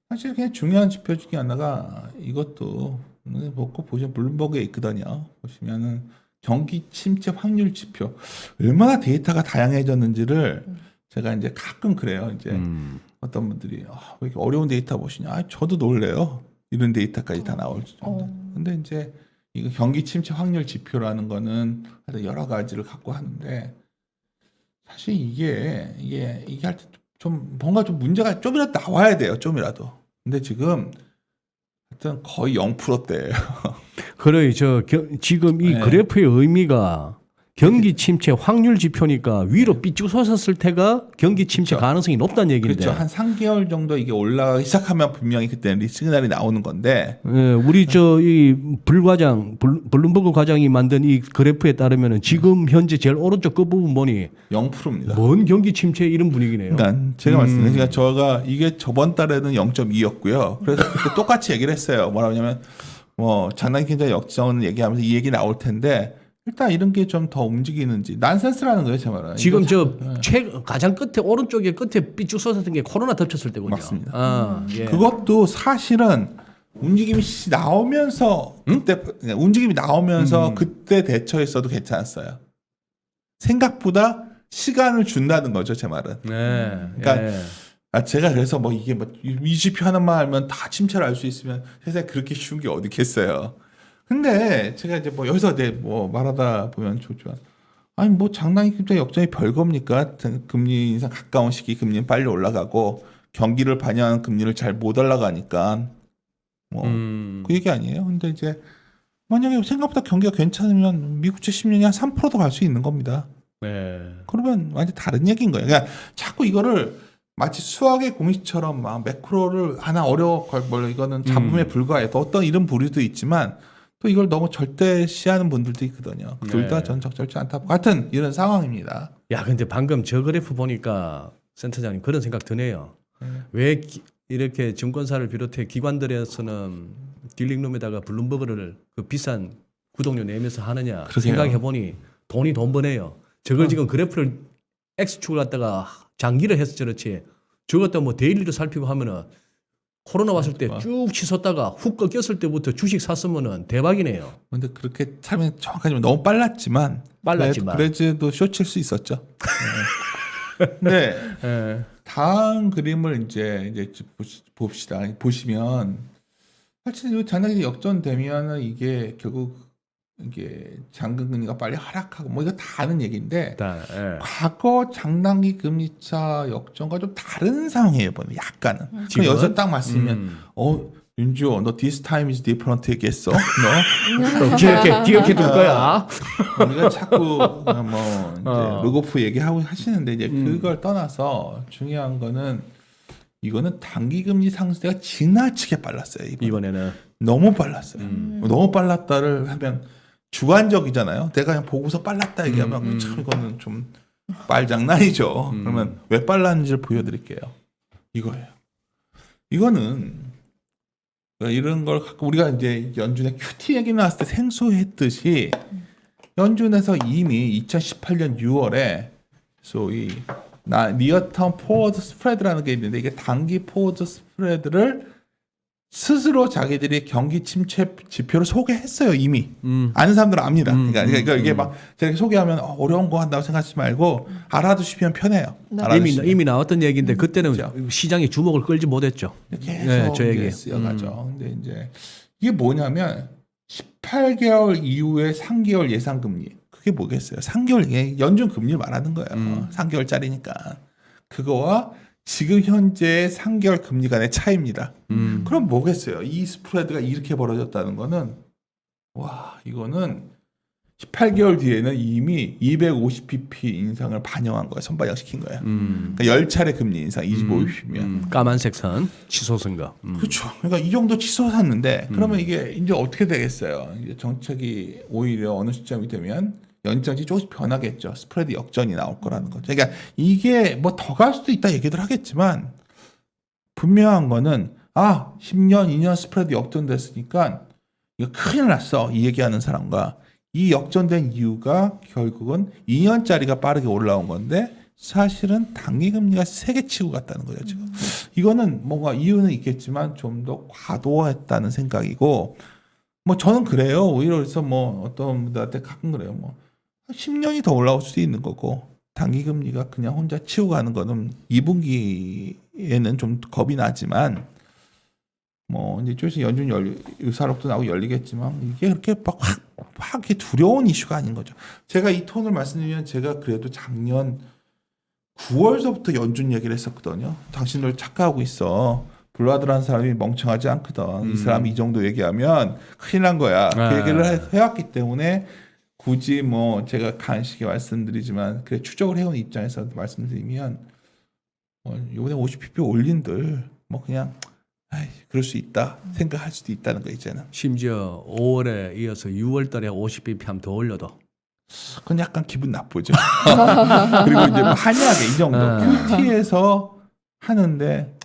Speaker 2: 사실 그냥 중요한 지표 중에 하나가 이것도 먹고 보시면 블룸버그에 있거든요. 보시면은 경기 침체 확률 지표 얼마나 데이터가 다양해졌는지를 제가 이제 가끔 그래요. 이제 어떤 분들이 왜 이렇게 어려운 데이터 보시냐? 저도 놀래요. 이런 데이터까지 다 나올 정도. 근데 이제 이거 경기 침체 확률 지표라는 거는 여러 가지를 갖고 하는데 사실 이게 할 때 좀 뭔가 좀 문제가 좀이라도 나와야 돼요. 좀이라도. 근데 지금 하여튼 거의 0%대예요.
Speaker 1: 그래 지금 이
Speaker 2: 네.
Speaker 1: 그래프의 의미가 경기 침체 확률 지표니까 위로 삐쭉 솟았을 때가 경기 침체
Speaker 2: 그렇죠.
Speaker 1: 가능성이 높다는 얘기인데.
Speaker 2: 그렇죠. 한 3개월 정도 이게 올라가기 시작하면 분명히 그때는 시그널이 나오는 건데.
Speaker 1: 예, 우리 이 블룸버그 과장이 만든 이 그래프에 따르면은 지금 현재 제일 오른쪽 끝부분 보니
Speaker 2: 0%입니다.
Speaker 1: 뭔 경기 침체 이런 분위기네요.
Speaker 2: 그러니까 제가 말씀드린 제가 이게 저번 달에는 0.2였고요. 그래서 그때 똑같이 얘기를 했어요. 뭐라고 하냐면 뭐 장단기 경제 역전을 얘기하면서 이 얘기 나올 텐데 일단 이런 게 좀 더 움직이는지 난센스라는 거예요, 제 말은.
Speaker 1: 지금 가장 끝에 오른쪽에 끝에 삐쭉 솟았던 게 코로나 덮쳤을 때군요.
Speaker 2: 맞습니다.
Speaker 1: 예.
Speaker 2: 그것도 사실은 움직임이 나오면서 그때 움직임이 나오면서 그때 대처했어도 괜찮았어요. 생각보다 시간을 준다는 거죠, 제 말은.
Speaker 1: 네.
Speaker 2: 그러니까
Speaker 1: 예.
Speaker 2: 제가 그래서 뭐 이게 뭐 EGP 하나만 알면 다 침체를 알 수 있으면 세상에 그렇게 쉬운 게 어디 있겠어요. 근데 제가 이제 뭐 여기서 뭐 말하다 보면 좋지만 아니 뭐 장난이 금리 역전이 별겁니까? 금리 인상 가까운 시기 금리는 빨리 올라가고 경기를 반영하는 금리를 잘 못 올라가니까 뭐 그 얘기 아니에요. 근데 이제 만약에 생각보다 경기가 괜찮으면 미국채 10년이 한 3%도 갈 수 있는 겁니다.
Speaker 1: 네.
Speaker 2: 그러면 완전 다른 얘기인 거예요. 그러니까 자꾸 이거를 마치 수학의 공식처럼 막 매크로를 하나 어려워 뭘 이거는 잡음에 불과해. 또 어떤 이런 부류도 있지만 또 이걸 너무 절대시하는 분들도 있거든요. 둘 다 전 적절치 않다. 같은 이런 상황입니다.
Speaker 1: 야, 근데 방금 저 그래프 보니까 센터장님 그런 생각 드네요. 왜 이렇게 증권사를 비롯해 기관들에서는 딜링룸에다가 블룸버그를 그 비싼 구독료 내면서 하느냐
Speaker 2: 그러게요.
Speaker 1: 생각해 보니 돈이 돈 버네요. 저걸 지금 그래프를 X축을 갖다가 장기를 해서 저렇지 저것도 뭐 데일리로 살피고 하면은 코로나 왔을 때 쭉 치솟다가 훅 꺾였을 때부터 주식 샀으면은 대박이네요.
Speaker 2: 근데 그렇게 참면 정확하지만 너무 빨랐지만 그래도 쇼칠 수 있었죠. 네. 네. 다음 그림을 이제 봅시다. 보시면 사실 이 장단기 역전되면은 이게 결국 이게 잔금금리가 빨리 하락하고 뭐 이거 다 아는 얘기인데 과거 장단기 금리차 역전과 좀 다른 상황이에요. 보면 약간은. 그럼 여기서 딱 말씀이면 윤주호 너 this time is different 얘기했어? 너
Speaker 1: 기억해 둘 거야.
Speaker 2: 우리가 자꾸 뭐 이제 루고프 얘기하고 하시는데 이제 그걸 떠나서 중요한 거는 이거는 단기 금리 상승세가 지나치게 빨랐어요.
Speaker 1: 이번에는
Speaker 2: 너무 빨랐어요. 너무 빨랐다를 하면 주관적이잖아요. 내가 그냥 보고서 빨랐다 얘기하면 참 이거는 좀 말장난이죠. 그러면 왜 빨랐는지를 보여드릴게요. 이거예요. 이거는 이런 걸 갖고 우리가 이제 연준의 QT 얘기 나왔을 때 생소했듯이 연준에서 이미 2018년 6월에 소위 니어텀 포워드 스프레드라는 게 있는데 이게 단기 포워드 스프레드를 스스로 자기들이 경기 침체 지표로 소개했어요. 이미 아는 사람들은 압니다. 그러니까 이게 막 제가 소개하면 어려운 거 한다고 생각하지 말고 알아두시면 편해요.
Speaker 1: 이미 나왔던 얘기인데 그때는
Speaker 2: 그렇죠.
Speaker 1: 시장이 주목을 끌지 못했죠.
Speaker 2: 계속
Speaker 1: 저 얘기
Speaker 2: 쓰여가죠. 근데 이제 이게 뭐냐면 18개월 이후에 3개월 예상 금리 그게 뭐겠어요? 3개월 연준 금리를 말하는 거예요. 3개월짜리니까 그거와 지금 현재 3개월 금리 간의 차이입니다. 그럼 뭐겠어요? 이 스프레드가 이렇게 벌어졌다는 거는 와 이거는 18개월 뒤에는 이미 250bp 인상을 반영한 거예요. 선반영시킨 거예요. 그러니까 10차례 금리 인상 25bp면
Speaker 1: 까만색 선 치솟은 거.
Speaker 2: 그렇죠. 그러니까 이 정도 치솟았는데 그러면 이게 이제 어떻게 되겠어요? 이제 정책이 오히려 어느 시점이 되면 연장이 조금씩 변하겠죠. 스프레드 역전이 나올 거라는 거죠. 그러니까 이게 뭐 더 갈 수도 있다 얘기들 하겠지만 분명한 거는 10년, 2년 스프레드 역전됐으니까 이거 큰일 났어. 이 얘기하는 사람과 이 역전된 이유가 결국은 2년짜리가 빠르게 올라온 건데 사실은 단기 금리가 세게 치고 갔다는 거죠. 지금. 이거는 뭔가 이유는 있겠지만 좀 더 과도했다는 생각이고 뭐 저는 그래요. 오히려 그래서 뭐 어떤 분들한테 가끔 그래요. 뭐 10년이 더 올라올 수도 있는 거고 단기 금리가 그냥 혼자 치고 가는 거는 2분기에는 좀 겁이 나지만 뭐 이제 쪽에서 연준 유사록도 나오고 열리겠지만 이게 그렇게 막 확 두려운 이슈가 아닌 거죠. 제가 이 톤을 말씀드리면 제가 그래도 작년 9월서부터 연준 얘기를 했었거든요. 당신들 착각하고 있어. 블라드라는 사람이 멍청하지 않거든. 이 사람이 이 정도 얘기하면 큰일 난 거야. 그 얘기를 해왔기 때문에 굳이 뭐 제가 간식에 말씀드리지만 그래 추적을 해온 입장에서 말씀드리면 이번에 50pp 올린들 뭐 그냥 그럴 수 있다 생각할 수도 있다는 거 이제는.
Speaker 1: 심지어 5월에 이어서 6월 달에 50bp 하면 더 올려도
Speaker 2: 그건 약간 기분 나쁘죠. 그리고 이제 뭐 한약에 이 정도 QT에서 하는데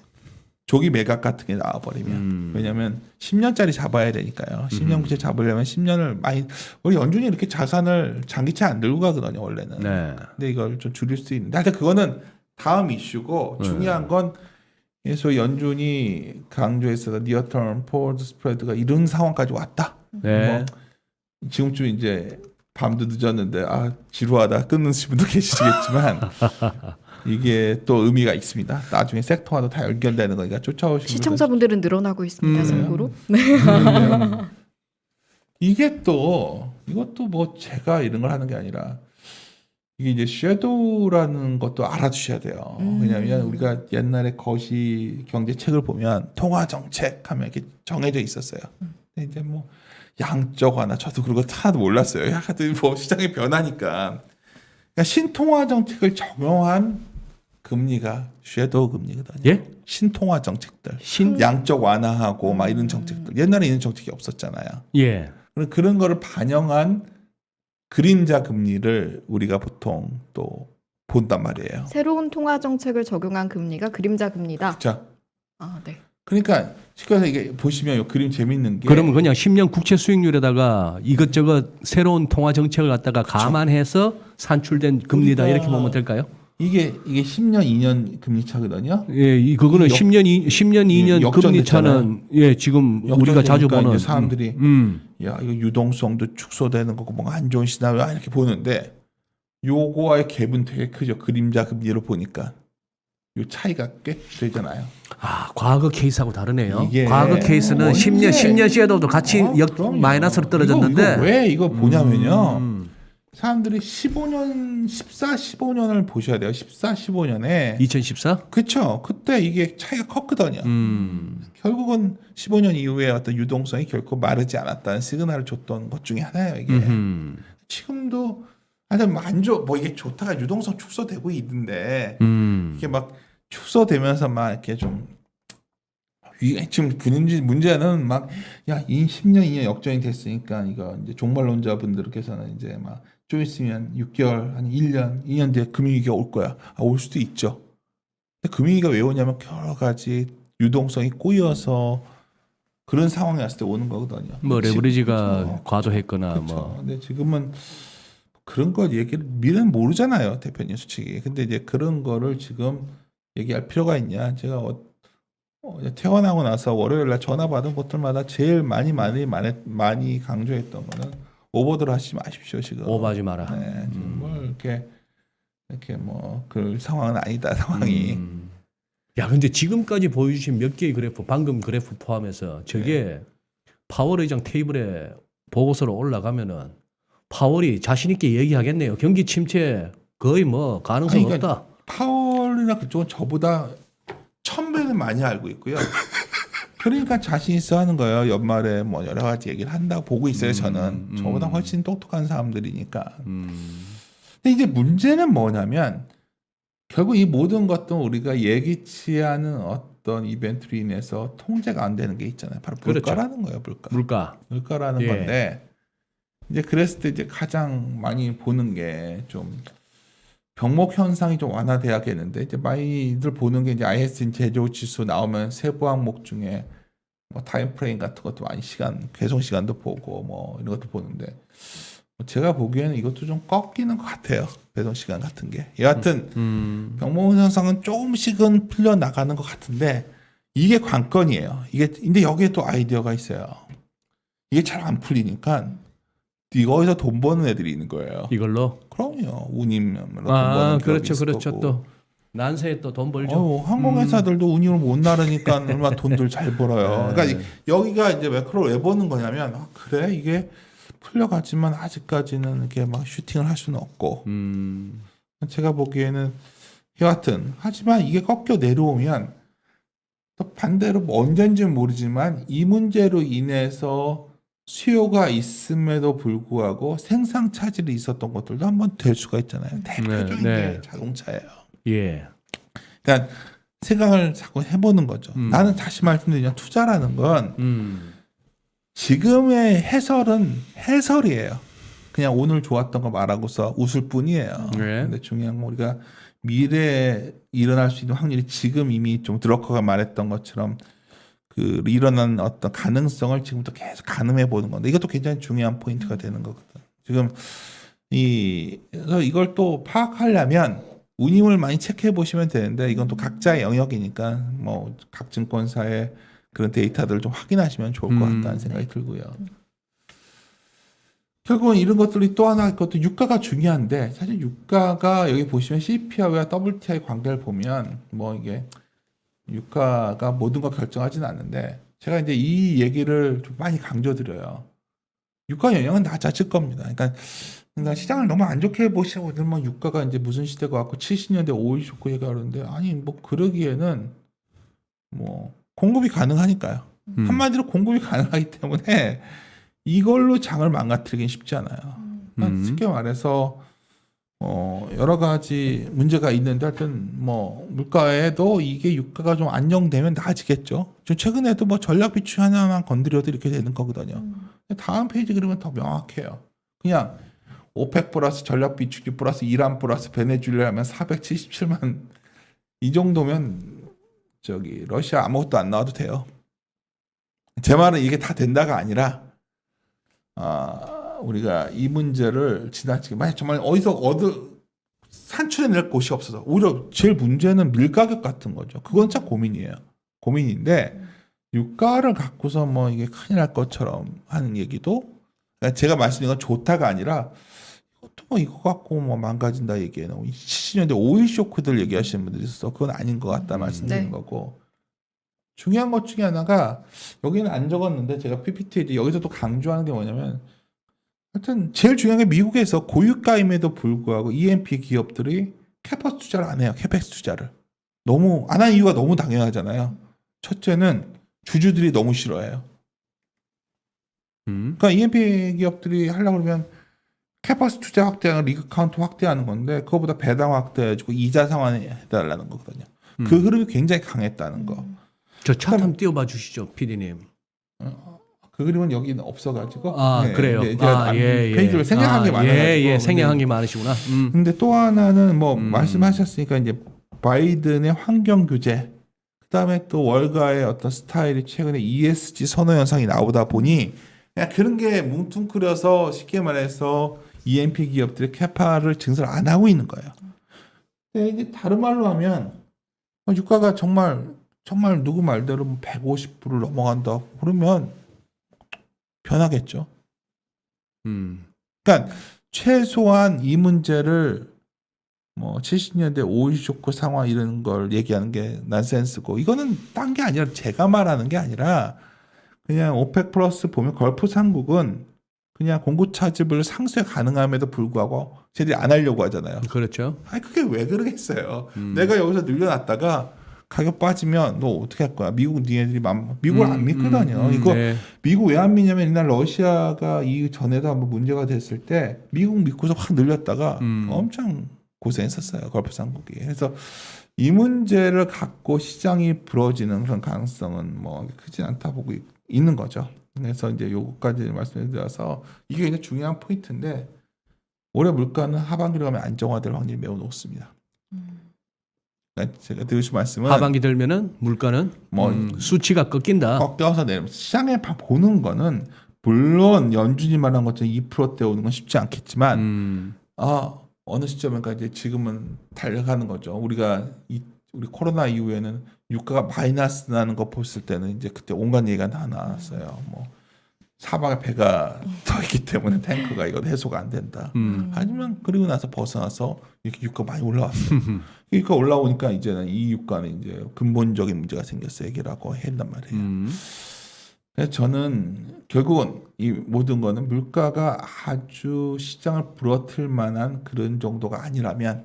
Speaker 2: 조기 매각 같은 게 나와버리면 왜냐하면 10년짜리 잡아야 되니까요. 10년째 잡으려면 10년을 많이 우리 연준이 이렇게 자산을 장기채 안 들고 가거든요 원래는. 근데 이걸 좀 줄일 수 있는데 하여튼 그거는 다음 이슈고 중요한 건 그래서 연준이 강조했었던 니어텀 포워드 스프레드가 이런 상황까지 왔다. 뭐 지금쯤 이제 밤도 늦었는데 지루하다 끊는 분도 계시겠지만 이게 또 의미가 있습니다. 나중에 섹터와도 다 연결되는 거니까 쫓아오시는
Speaker 3: 시청자분들은 늘어나고 있습니다. 참고로.
Speaker 2: 이게 또 이것도 뭐 제가 이런 걸 하는 게 아니라 이게 이제 섀도우라는 것도 알아두셔야 돼요. 왜냐하면 우리가 옛날에 거시 경제책을 보면 통화 정책 하면 이렇게 정해져 있었어요. 근데 이제 뭐 양적 완화 저도 그런 거 하나도 몰랐어요. 하여튼 뭐 시장이 변하니까 그러니까 신통화 정책을 적용한 금리가 섀도우 금리거든요.
Speaker 1: 예?
Speaker 2: 신통화 정책들,
Speaker 1: 신
Speaker 2: 양적 완화하고 막 이런 정책들 옛날에 이런 정책이 없었잖아요.
Speaker 1: 예.
Speaker 2: 그런 거를 반영한 그림자 금리를 우리가 보통 또 본단 말이에요.
Speaker 3: 새로운 통화 정책을 적용한 금리가 그림자 금리다.
Speaker 2: 자,
Speaker 3: 아, 네.
Speaker 2: 그러니까 시켜서 이게 보시면 이 그림 재밌는 게
Speaker 1: 그러면 그냥 10년 국채 수익률에다가 이것저것 새로운 통화 정책을 갖다가 감안해서 산출된 금리다
Speaker 2: 우리가
Speaker 1: 이렇게 보면 될까요?
Speaker 2: 이게 10년, 2년 금리 차거든요.
Speaker 1: 예, 그거는 10년 2년 금리 차는 예, 지금 우리가 자주
Speaker 2: 역전되니까
Speaker 1: 보는
Speaker 2: 이제 사람들이 야, 이거 유동성도 축소되는 거고 뭔가 안 좋은 시나리오 이렇게 보는데 요거와의 갭은 되게 크죠. 그림자 금리로 보니까 요 차이가 꽤 되잖아요.
Speaker 1: 아, 과거 케이스하고 다르네요.
Speaker 2: 이게
Speaker 1: 과거 케이스는
Speaker 2: 원래
Speaker 1: 10년 섀도우도 같이
Speaker 2: 그럼요.
Speaker 1: 마이너스로 떨어졌는데
Speaker 2: 이거 왜 이거 보냐면요. 사람들이 15년, 15년을 보셔야 돼요. 15년에
Speaker 1: 2014?
Speaker 2: 그쵸. 그때 이게 차이가 컸거든요. 결국은 15년 이후에 어떤 유동성이 결코 마르지 않았다는 시그널을 줬던 것 중에 하나예요. 이게 지금도 하여튼 뭐 이게 좋다가 유동성 축소되고 있는데 이게 막 축소되면서 막 이렇게 좀 지금 문제는 막 야, 이 10년 2년 역전이 됐으니까 이거 이제 종말론자분들께서는 이제 막 좀 있으면 6개월 한 1년 2년 뒤에 금융위기가 올 거야. 올 수도 있죠. 근데 금융위기가 왜 오냐면 여러 가지 유동성이 꼬여서 그런 상황이 왔을 때 오는 거거든요.
Speaker 1: 뭐 레버리지가
Speaker 2: 그쵸.
Speaker 1: 과도했거나
Speaker 2: 그쵸.
Speaker 1: 뭐
Speaker 2: 근데 지금은 그런 거 얘기를 미래는 모르잖아요, 대표님 솔직히. 근데 이제 그런 거를 지금 얘기할 필요가 있냐? 제가 퇴원하고 나서 월요일 날 전화 받은 곳들마다 제일 많이 강조했던 거는 오버들 하지 마십시오 지금.
Speaker 1: 오버하지 마라.
Speaker 2: 네, 지금 뭘 이렇게 뭐 그 상황은 아니다 상황이.
Speaker 1: 야, 근데 지금까지 보여주신 몇 개의 그래프, 방금 그래프 포함해서 저게 파월 의장 테이블에 보고서로 올라가면은 파월이 자신 있게 얘기하겠네요. 경기 침체 거의 뭐 가능성
Speaker 2: 아니, 그러니까
Speaker 1: 없다.
Speaker 2: 파월이나 그쪽은 저보다 1000배는 많이 알고 있고요. 그러니까 자신 있어 하는 거예요. 연말에 뭐 여러 가지 얘기를 한다고 보고 있어요. 저는 저보다 훨씬 똑똑한 사람들이니까. 근데 이제 문제는 뭐냐면 결국 이 모든 것도 우리가 예기치 않은 어떤 이벤트로 인해서 통제가 안 되는 게 있잖아요. 바로 물가라는 거예요. 물가라는
Speaker 1: 예.
Speaker 2: 건데 이제 그랬을 때 이제 가장 많이 보는 게 좀 병목 현상이 좀 완화돼야겠는데 이제 많이들 보는 게 이제 ISN 제조 지수 나오면 세부 항목 중에 뭐 타임 프레임 같은 것도 많이 배송 시간도 보고 뭐 이런 것도 보는데 제가 보기에는 이것도 좀 꺾이는 것 같아요. 배송 시간 같은 게. 여하튼 병목 현상은 조금씩은 풀려 나가는 것 같은데 이게 관건이에요. 이게 근데 여기에 또 아이디어가 있어요. 이게 잘 안 풀리니까 이거에서 돈 버는 애들이 있는 거예요.
Speaker 1: 이걸로.
Speaker 2: 그럼요. 운임으로 돈 버는
Speaker 1: 그렇죠,
Speaker 2: 기업이 있을
Speaker 1: 그렇죠.
Speaker 2: 거고.
Speaker 1: 또 난세에 또 돈 벌죠.
Speaker 2: 항공회사들도 운임을 못 나르니까 얼마나 돈들 잘 벌어요.
Speaker 1: 네.
Speaker 2: 그러니까 여기가 이제 매크로를 왜 보는 거냐면 그래 이게 풀려가지만 아직까지는 이렇게 막 슈팅을 할 수는 없고 제가 보기에는 여하튼 하지만 이게 꺾여 내려오면 또 반대로 뭐 언젠지는 모르지만 이 문제로 인해서 수요가 있음에도 불구하고 생산 차질이 있었던 것들도 한번 될 수가 있잖아요. 대표적인 게 자동차예요.
Speaker 1: 예.
Speaker 2: 그러니까 생각을 자꾸 해보는 거죠. 나는 다시 말씀드리면 투자라는 건 지금의 해설은 해설이에요. 그냥 오늘 좋았던 거 말하고서 웃을 뿐이에요. 근데 중요한 건 우리가 미래에 일어날 수 있는 확률이 지금 이미 좀 드러커가 말했던 것처럼 그 일어난 어떤 가능성을 지금부터 계속 가늠해 보는 건데 이것도 굉장히 중요한 포인트가 되는 거거든. 지금 그래서 이걸 또 파악하려면 운임을 많이 체크해 보시면 되는데 이건 또 각자의 영역이니까 뭐 각 증권사의 그런 데이터들을 좀 확인하시면 좋을 것 같다는 생각이 들고요. 결국은 이런 것들이 또 하나 있것도 유가가 중요한데 사실 유가가 여기 보시면 CPI와 WTI 관계를 보면 뭐 이게 유가가 모든 걸 결정하지는 않는데 제가 이제 이 얘기를 좀 많이 강조드려요. 유가 영향은 낮아질 겁니다. 그러니까 시장을 너무 안 좋게 보시는 분들 뭐 유가가 이제 무슨 시대가 왔고 70년대 오일 쇼크 얘기하는데 아니 뭐 그러기에는 뭐 공급이 가능하니까요. 한마디로 공급이 가능하기 때문에 이걸로 장을 망가뜨리긴 쉽지 않아요. 그러니까 쉽게 말해서 여러 가지 문제가 있는데 하여튼 뭐 물가에도 이게 유가가 좀 안정되면 나아지겠죠. 좀 최근에도 뭐 전략 비추 하나만 건드려도 이렇게 되는 거거든요. 다음 페이지 그러면 더 명확해요. 그냥 오펙 플러스 전략 비추기 플러스 이란 플러스 베네수엘라 하면 477만 이 정도면 저기 러시아 아무것도 안 나와도 돼요. 제 말은 이게 다 된다가 아니라 우리가 이 문제를 지나치게 만약 정말 어디서 산출해낼 곳이 없어서 오히려 제일 문제는 밀가격 같은 거죠. 그건 참 고민이에요. 고민인데 유가를 갖고서 뭐 이게 큰일 날 것처럼 하는 얘기도 그러니까 제가 말씀드린 건 좋다가 아니라 이것도 뭐 이거 갖고 뭐 망가진다 얘기해요. 70년대 오일 쇼크들 얘기하시는 분들이 있어서 그건 아닌 것 같다 말씀드리는 거고 중요한 것 중에 하나가 여기는 안 적었는데 제가 PPT에 여기서 또 강조하는 게 뭐냐면 하여튼 제일 중요한 게 미국에서 고유가임에도 불구하고 E&P 기업들이 캐퍼스 투자를 안 해요. 캐펙스 투자를. 너무 안 하는 이유가 너무 당연하잖아요. 첫째는 주주들이 너무 싫어해요. 그러니까 E&P 기업들이 하려고 그러면 캐퍼스 투자 확대하는 리그 카운트 확대하는 건데 그거보다 배당 확대해주고 이자 상환해달라는 거거든요. 그 흐름이 굉장히 강했다는 거.
Speaker 1: 저 차트 한번 띄워봐 주시죠, PD님.
Speaker 2: 그 그림은 여기는 없어가지고.
Speaker 1: 그래요.
Speaker 2: 페이지를 생략한 게 많아가지고.
Speaker 1: 생략한 게 많으시구나.
Speaker 2: 근데 또 하나는 뭐 말씀하셨으니까 이제 바이든의 환경 규제, 그다음에 또 월가의 어떤 스타일이 최근에 ESG 선호 현상이 나오다 보니 그냥 그런 게 뭉뚱그려서 쉽게 말해서 E&P 기업들의 캐파를 증설 안 하고 있는 거예요. 근데 이제 다른 말로 하면 유가가 정말 누구 말대로 150불을 넘어간다 그러면 변하겠죠. 그러니까 최소한 이 문제를 뭐 70년대 오일 쇼크 상황 이런 걸 얘기하는 게 난센스고 이거는 딴 게 아니라 제가 말하는 게 아니라 그냥 오펙 플러스 보면 걸프 삼국은 그냥 공급 차질을 상쇄 가능함에도 불구하고 쟤들이 안 하려고 하잖아요.
Speaker 1: 그렇죠.
Speaker 2: 아니 그게 왜 그러겠어요. 내가 여기서 늘려놨다가 가격 빠지면 너 어떻게 할 거야? 미국 니네들이 미국을 안 믿거든요. 이거
Speaker 1: 네.
Speaker 2: 미국 왜 안 믿냐면 옛날 러시아가 이 전에도 한번 문제가 됐을 때 미국 믿고서 확 늘렸다가 엄청 고생했었어요. 걸프 삼국이. 그래서 이 문제를 갖고 시장이 부러지는 그런 가능성은 뭐 크지 않다 보고 있는 거죠. 그래서 이제 요거까지 말씀드려서 이게 굉장히 중요한 포인트인데 올해 물가는 하반기로 가면 안정화될 확률이 매우 높습니다. 그러니까 제가 드리신 말씀은
Speaker 1: 하반기 들면은 물가는 수치가 꺾인다.
Speaker 2: 꺾여서 내리면 시장에 보는 거는 물론 연준이 말한 것처럼 2%대 오는 건 쉽지 않겠지만 어느 시점인가 이제 지금은 달려가는 거죠. 우리 코로나 이후에는 유가가 마이너스 나는 거 봤을 때는 이제 그때 온갖 얘기가 다 나왔어요. 뭐 사방에 배가 더 있기 때문에 탱크가 이거 해소가 안 된다. 하지만 그리고 나서 벗어나서 이렇게 유가 많이 올라왔어요. 유가 올라오니까 이제는 이 유가는 이제 근본적인 문제가 생겼어요. 얘기라고 한단 말이에요. 그래서 저는 결국은 이 모든 거는 물가가 아주 시장을 부러뜨릴 만한 그런 정도가 아니라면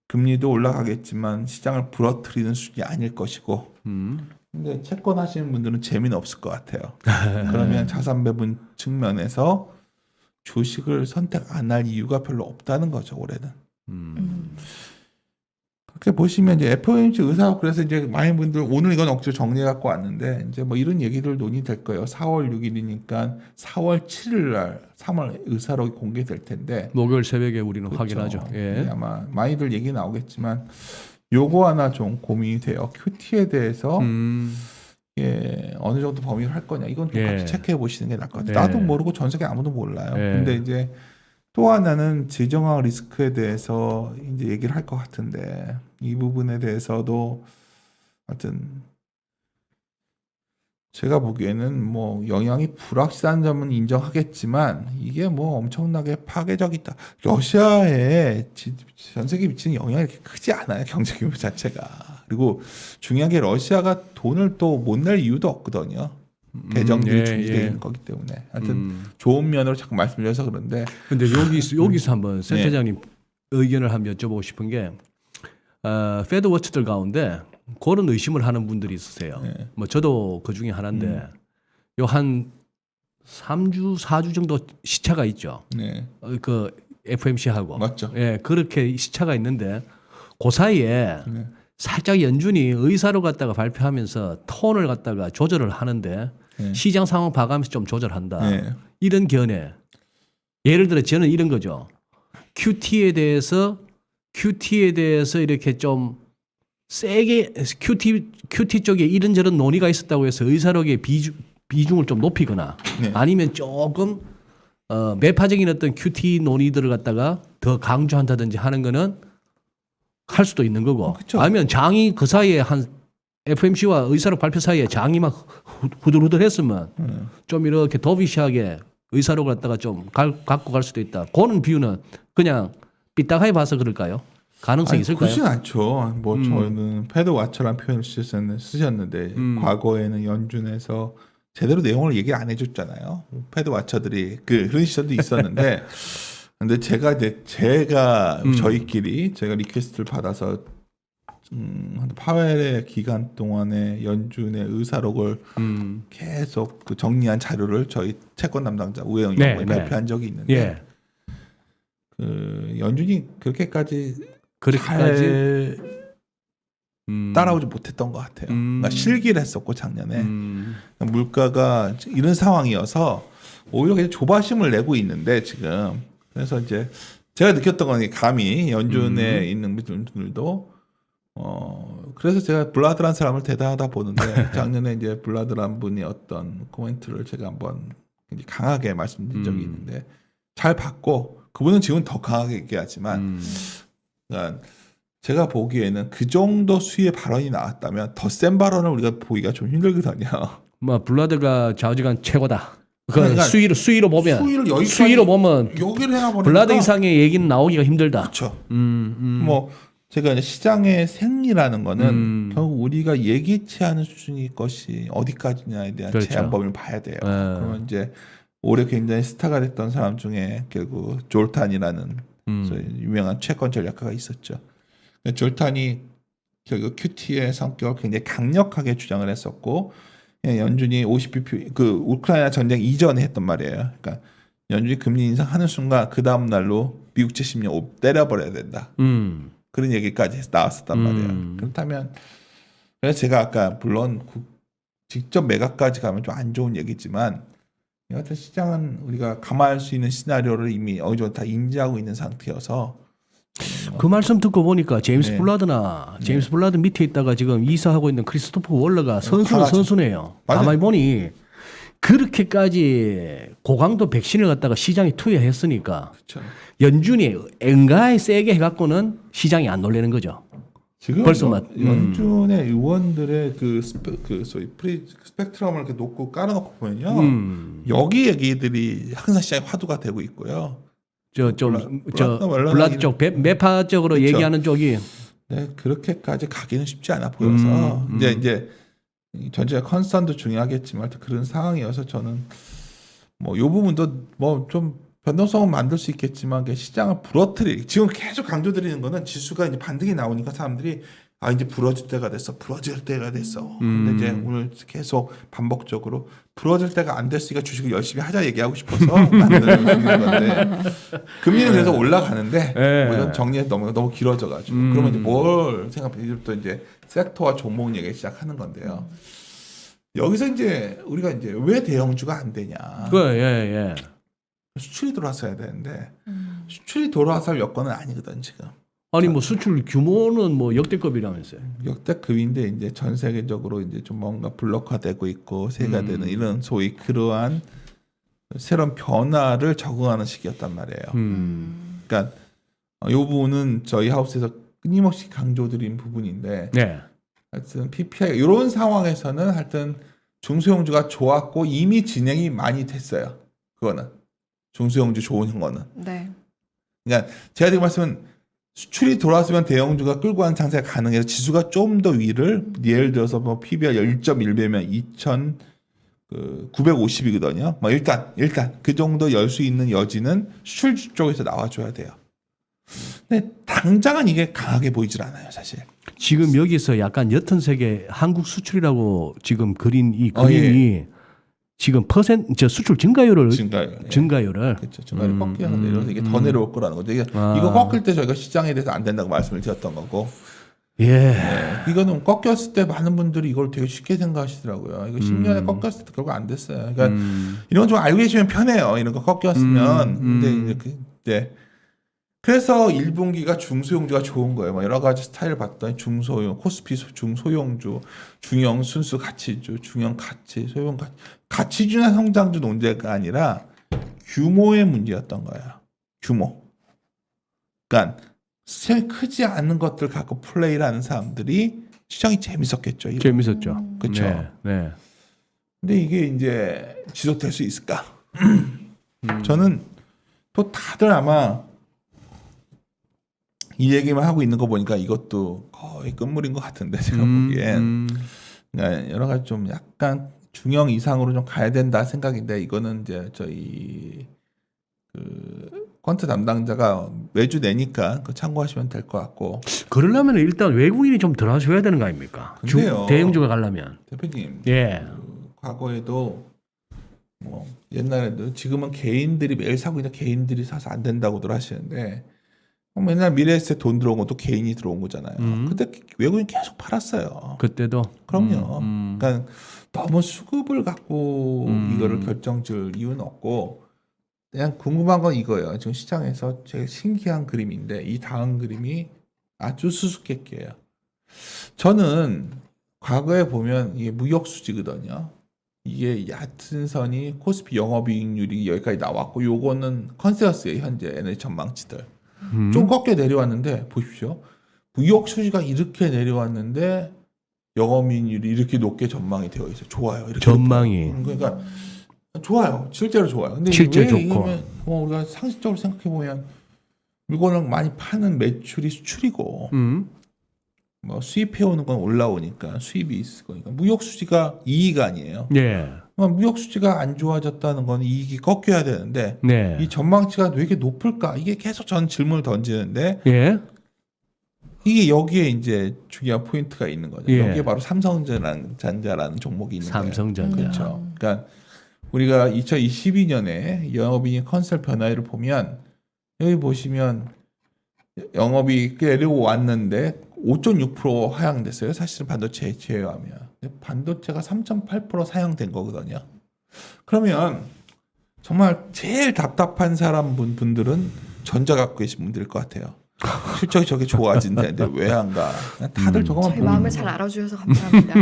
Speaker 2: 금리도 올라가겠지만 시장을 부러뜨리는 수준이 아닐 것이고 근데 채권 하시는 분들은 재미는 없을 것 같아요. 그러면 자산 배분 측면에서 주식을 선택 안 할 이유가 별로 없다는 거죠. 올해는. 그렇게 보시면 이제 FOMC 의사협 그래서 이제 많은 분들 오늘 이건 억지로 정리해 갖고 왔는데 이제 뭐 이런 얘기들 논의될 거예요. 4월 6일이니까 4월 7일 날 3월 의사록이 공개될 텐데
Speaker 1: 목요일 새벽에 우리는
Speaker 2: 그렇죠.
Speaker 1: 확인하죠. 예.
Speaker 2: 아마 많이들 얘기 나오겠지만 요거 하나 좀 고민이 돼요. QT에 대해서 어느 정도 범위를 할 거냐 이건 좀 같이 체크해 보시는 게 나을 것 같아요. 나도 모르고 전 세계 아무도 몰라요. 근데 이제 또 하나는 지정학 리스크에 대해서 이제 얘기를 할 것 같은데 이 부분에 대해서도 하여튼 제가 보기에는 뭐 영향이 불확실한 점은 인정하겠지만 이게 뭐 엄청나게 파괴적이다. 러시아에 전 세계에 미치는 영향이 이렇게 크지 않아요. 경제 규모 자체가. 그리고 중요한 게 러시아가 돈을 또 못 낼 이유도 없거든요. 개정들이 준비되어 있는 거기 때문에. 하여튼 좋은 면으로 자꾸 말씀드려서 그런데.
Speaker 1: 근데 여기서 한번 센터장님 의견을 한번 여쭤보고 싶은 게 페드 워치들 가운데 그런 의심을 하는 분들이 있으세요.
Speaker 2: 네.
Speaker 1: 뭐 저도 그 중에 하나인데 요 한 3주, 4주 정도 시차가 있죠.
Speaker 2: 네.
Speaker 1: 그 FMC하고.
Speaker 2: 맞죠.
Speaker 1: 예, 그렇게 시차가 있는데 그 사이에
Speaker 2: 네.
Speaker 1: 살짝 연준이 의사로 갖다가 발표하면서 톤을 갖다가 조절을 하는데
Speaker 2: 네.
Speaker 1: 시장 상황 봐가면서 좀 조절한다.
Speaker 2: 네.
Speaker 1: 이런 견해. 예를 들어 저는 이런 거죠. QT에 대해서 이렇게 좀 세게 QT 쪽에 이런저런 논의가 있었다고 해서 의사록의 비중을 좀 높이거나
Speaker 2: 네.
Speaker 1: 아니면 조금 매파적인 어떤 QT 논의들을 갖다가 더 강조한다든지 하는 거는 할 수도 있는 거고
Speaker 2: 그쵸.
Speaker 1: 아니면 장이 그 사이에 한 FMC와 의사록 발표 사이에 장이 막 후들후들했으면 좀 이렇게 도비시하게 의사록을 갖다가 좀 갖고 갈 수도 있다. 그런 비유는 그냥 삐딱하게 봐서 그럴까요? 가능성이 있을까요?
Speaker 2: 그렇진 않죠. 뭐 저는 패드 와처라는 표현을 쓰셨는데 과거에는 연준에서 제대로 내용을 얘기 안 해줬잖아요. 패드 와처들이 그런 시절도 있었는데, 근데 제가 저희끼리 제가 리퀘스트를 받아서 파웰의 기간 동안에 연준의 의사록을 계속 그 정리한 자료를 저희 채권 담당자 우혜영 연구원이 발표한 적이 있는데, 그 연준이 그렇게까지 따라오지 못했던 것 같아요. 그러니까 실기를 했었고 작년에 물가가 이런 상황이어서 오히려 그냥 조바심을 내고 있는데 지금 그래서 이제 제가 느꼈던 건 감히 연준에 있는 분들도 그래서 제가 블라드란 사람을 대단하다 보는데 작년에 이제 블라드란 분이 어떤 코멘트를 제가 한번 굉장히 강하게 말씀드린 적이 있는데 잘 받고 그분은 지금 더 강하게 얘기하지만 그러니까 제가 보기에는 그 정도 수위의 발언이 나왔다면 더 센 발언을 우리가 보기가 좀 힘들거든요.
Speaker 1: 뭐 블라드가 좌우지간 최고다.
Speaker 2: 그러니까
Speaker 1: 수위로 보면
Speaker 2: 수위로
Speaker 1: 보면
Speaker 2: 여기를 해놔버리니까
Speaker 1: 블라드 이상의 얘기는 나오기가 힘들다.
Speaker 2: 그렇죠. 뭐 제가 이제 시장의 생리라는 거는 결국 우리가 예기치 않은 수준일 것이 어디까지냐에 대한
Speaker 1: 그렇죠.
Speaker 2: 제한 범위를 봐야 돼요. 그러면 이제 올해 굉장히 스타가 됐던 사람 중에 결국 졸탄이라는 소위 유명한 채권 전략가가 있었죠. 졸탄이 결국 QT의 성격을 굉장히 강력하게 주장을 했었고 연준이 50bp 그 우크라이나 전쟁 이전에 했던 말이에요. 그러니까 연준이 금리 인상하는 순간 그 다음 날로 미국 제 10년 때려버려야 된다. 그런 얘기까지 나왔었단 말이에요. 그렇다면 그래서 제가 아까 물론 직접 매각까지 가면 좀 안 좋은 얘기지만 여하튼 시장은 우리가 감안할 수 있는 시나리오를 이미 어느 정도 다 인지하고 있는 상태여서
Speaker 1: 그 말씀 듣고 보니까 제임스 블라드 밑에 있다가 지금 이사하고 있는 크리스토퍼 월러가 선수네요.
Speaker 2: 맞아요.
Speaker 1: 가만히 보니 그렇게까지 고강도 백신을 갖다가 시장에 투여했으니까
Speaker 2: 그렇죠.
Speaker 1: 연준이 엔가에 세게 해갖고는 시장이 안 놀래는 거죠.
Speaker 2: 지금
Speaker 1: 벌써
Speaker 2: 연준의 의원들의 소위 스펙트럼을 이렇게 놓고 깔아놓고 보면요, 여기 얘기들이 항상 시장에 화두가 되고 있고요.
Speaker 1: 블라드 쪽 매파적으로
Speaker 2: 그쵸.
Speaker 1: 얘기하는 쪽이
Speaker 2: 네, 그렇게까지 가기는 쉽지 않아 보여서 이제 전체 컨선도 중요하겠지만 그런 상황이어서 저는 뭐 이 부분도 뭐 좀 변동성은 만들 수 있겠지만 시장을 지금 계속 강조드리는 거는 지수가 이제 반등이 나오니까 사람들이 이제 부러질 때가 됐어. 근데 이제 오늘 계속 반복적으로 부러질 때가 안 됐으니까 주식을 열심히 하자 얘기하고 싶어서 만드는 건데 금리는 그래서 올라가는데 뭐 이런 정리해 너무 길어져가지고 그러면 이제 뭘 생각해 이제부터 이제 섹터와 종목 얘기 시작하는 건데요. 여기서 이제 우리가 이제 왜 대형주가 안 되냐? 수출이 돌아서야 되는데 수출이 돌아설 여건은 아니거든 지금.
Speaker 1: 아니 뭐 수출 규모는 뭐 역대급이라면서요.
Speaker 2: 역대급인데 이제 전 세계적으로 이제 좀 뭔가 블록화되고 있고 세가 되는 이런 소위 그러한 새로운 변화를 적응하는 시기였단 말이에요. 그러니까 이 부분은 저희 하우스에서 끊임없이 강조드린 부분인데 하여튼 PPI 이런 상황에서는 하여튼 중소형주가 좋았고 이미 진행이 많이 됐어요. 그거는 중소형주 좋은 거는.
Speaker 3: 네.
Speaker 2: 그러니까 제가 지금 말씀은 수출이 돌아왔으면 대형주가 끌고 가는 장세가 가능해서 지수가 좀 더 위를 예를 들어서 뭐 PBR 1.1배면 2,950이거든요. 뭐 일단 그 정도 열 수 있는 여지는 수출 쪽에서 나와줘야 돼요. 근데 당장은 이게 강하게 보이질 않아요, 사실.
Speaker 1: 지금 여기서 약간 옅은 색의 한국 수출이라고 지금 그린 이 그림이 지금 저 수출 증가율을 증가율을
Speaker 2: 그렇죠. 증가율이 꺾여 내려서 이게 더 내려올 거라는 거죠. 이거 꺾일 때 저희가 시장에 대해서 안 된다고 말씀을 드렸던 거고.
Speaker 1: 예.
Speaker 2: 네. 이거는 꺾였을 때 많은 분들이 이걸 되게 쉽게 생각하시더라고요. 이거 10년에 꺾였을 때 결국 안 됐어요. 그러니까 이런 거 좀 알고 계시면 편해요. 이런 거 꺾였으면. 근데 이제 그래서 1분기가 중소형주가 좋은 거예요. 뭐 여러 가지 스타일을 봤더니 중소형, 코스피 중소형주, 중형 순수 가치주, 중형 가치, 소형 가치주나 성장주 문제가 아니라 규모의 문제였던 거예요. 규모. 그러니까 시장이 크지 않은 것들 갖고 플레이를 하는 사람들이 시장이 재밌었겠죠. 이거.
Speaker 1: 재밌었죠.
Speaker 2: 그렇죠.
Speaker 1: 네. 네.
Speaker 2: 근데 이게 이제 지속될 수 있을까? 저는 또 다들 아마 이 얘기만 하고 있는 거 보니까 이것도 거의 끝물인 것 같은데 제가 보기엔 그러니까 여러 가지 좀 약간 중형 이상으로 좀 가야 된다 생각인데 이거는 이제 저희 그 퀀트 담당자가 매주 내니까 그 참고하시면 될 것 같고.
Speaker 1: 그러려면 일단 외국인이 좀 들어와줘야 되는 거 아닙니까?
Speaker 2: 근데요.
Speaker 1: 대형주가 가려면.
Speaker 2: 대표님.
Speaker 1: 예.
Speaker 2: 과거에도 뭐 옛날에도 지금은 개인들이 매일 사고 있는 개인들이 사서 안 된다고들 하시는데 맨날 미래에셋 돈 들어온 것도 개인이 들어온 거잖아요. 그때 외국인 계속 팔았어요.
Speaker 1: 그때도.
Speaker 2: 그럼요. 그러니까 너무 수급을 갖고 이거를 결정줄 이유는 없고 그냥 궁금한 건 이거예요. 지금 시장에서 제일 신기한 그림인데 이 다음 그림이 아주 수수께끼예요. 저는 과거에 보면 이게 무역 수지거든요. 이게 얕은 선이 코스피 영업이익률이 여기까지 나왔고 요거는 컨센서스예요. 현재 에너지 전망치들. 좀 꺾여 내려왔는데 보십시오. 무역 수지가 이렇게 내려왔는데 영업이익률이 이렇게 높게 전망이 되어 있어요. 좋아요. 이렇게
Speaker 1: 전망이.
Speaker 2: 높아요. 그러니까 좋아요. 실제로 좋아요. 근데
Speaker 1: 실제
Speaker 2: 왜
Speaker 1: 좋고.
Speaker 2: 이러면 우리가 상식적으로 생각해 보면 물건을 많이 파는 매출이 수출이고 뭐 수입해 오는 건 올라오니까 수입이 있을 거니까 무역 수지가 이익 아니에요.
Speaker 1: 예.
Speaker 2: 무역 수지가 안 좋아졌다는 건 이익이 꺾여야 되는데
Speaker 1: 네.
Speaker 2: 이 전망치가 왜 이렇게 높을까? 이게 계속 전 질문을 던지는데
Speaker 1: 예.
Speaker 2: 이게 여기에 이제 중요한 포인트가 있는 거죠.
Speaker 1: 예.
Speaker 2: 여기에 바로 삼성전자라는 종목이 있는 거예요.
Speaker 1: 삼성전자.
Speaker 2: 그렇죠. 그러니까 우리가 2022년에 영업이익 컨셉 변화율을 보면 여기 보시면 영업이 내려왔는데 5.6% 하향됐어요. 사실은 반도체 제외하면. 반도체가 3.8% 하향된 거거든요. 그러면 정말 제일 답답한 분들은 전자 갖고 계신 분들일 것 같아요. 실적이 저게 좋아진다는데 왜 안 가? 다들 저거만
Speaker 3: 저희
Speaker 2: 보면
Speaker 3: 마음을 잘 알아주셔서 감사합니다.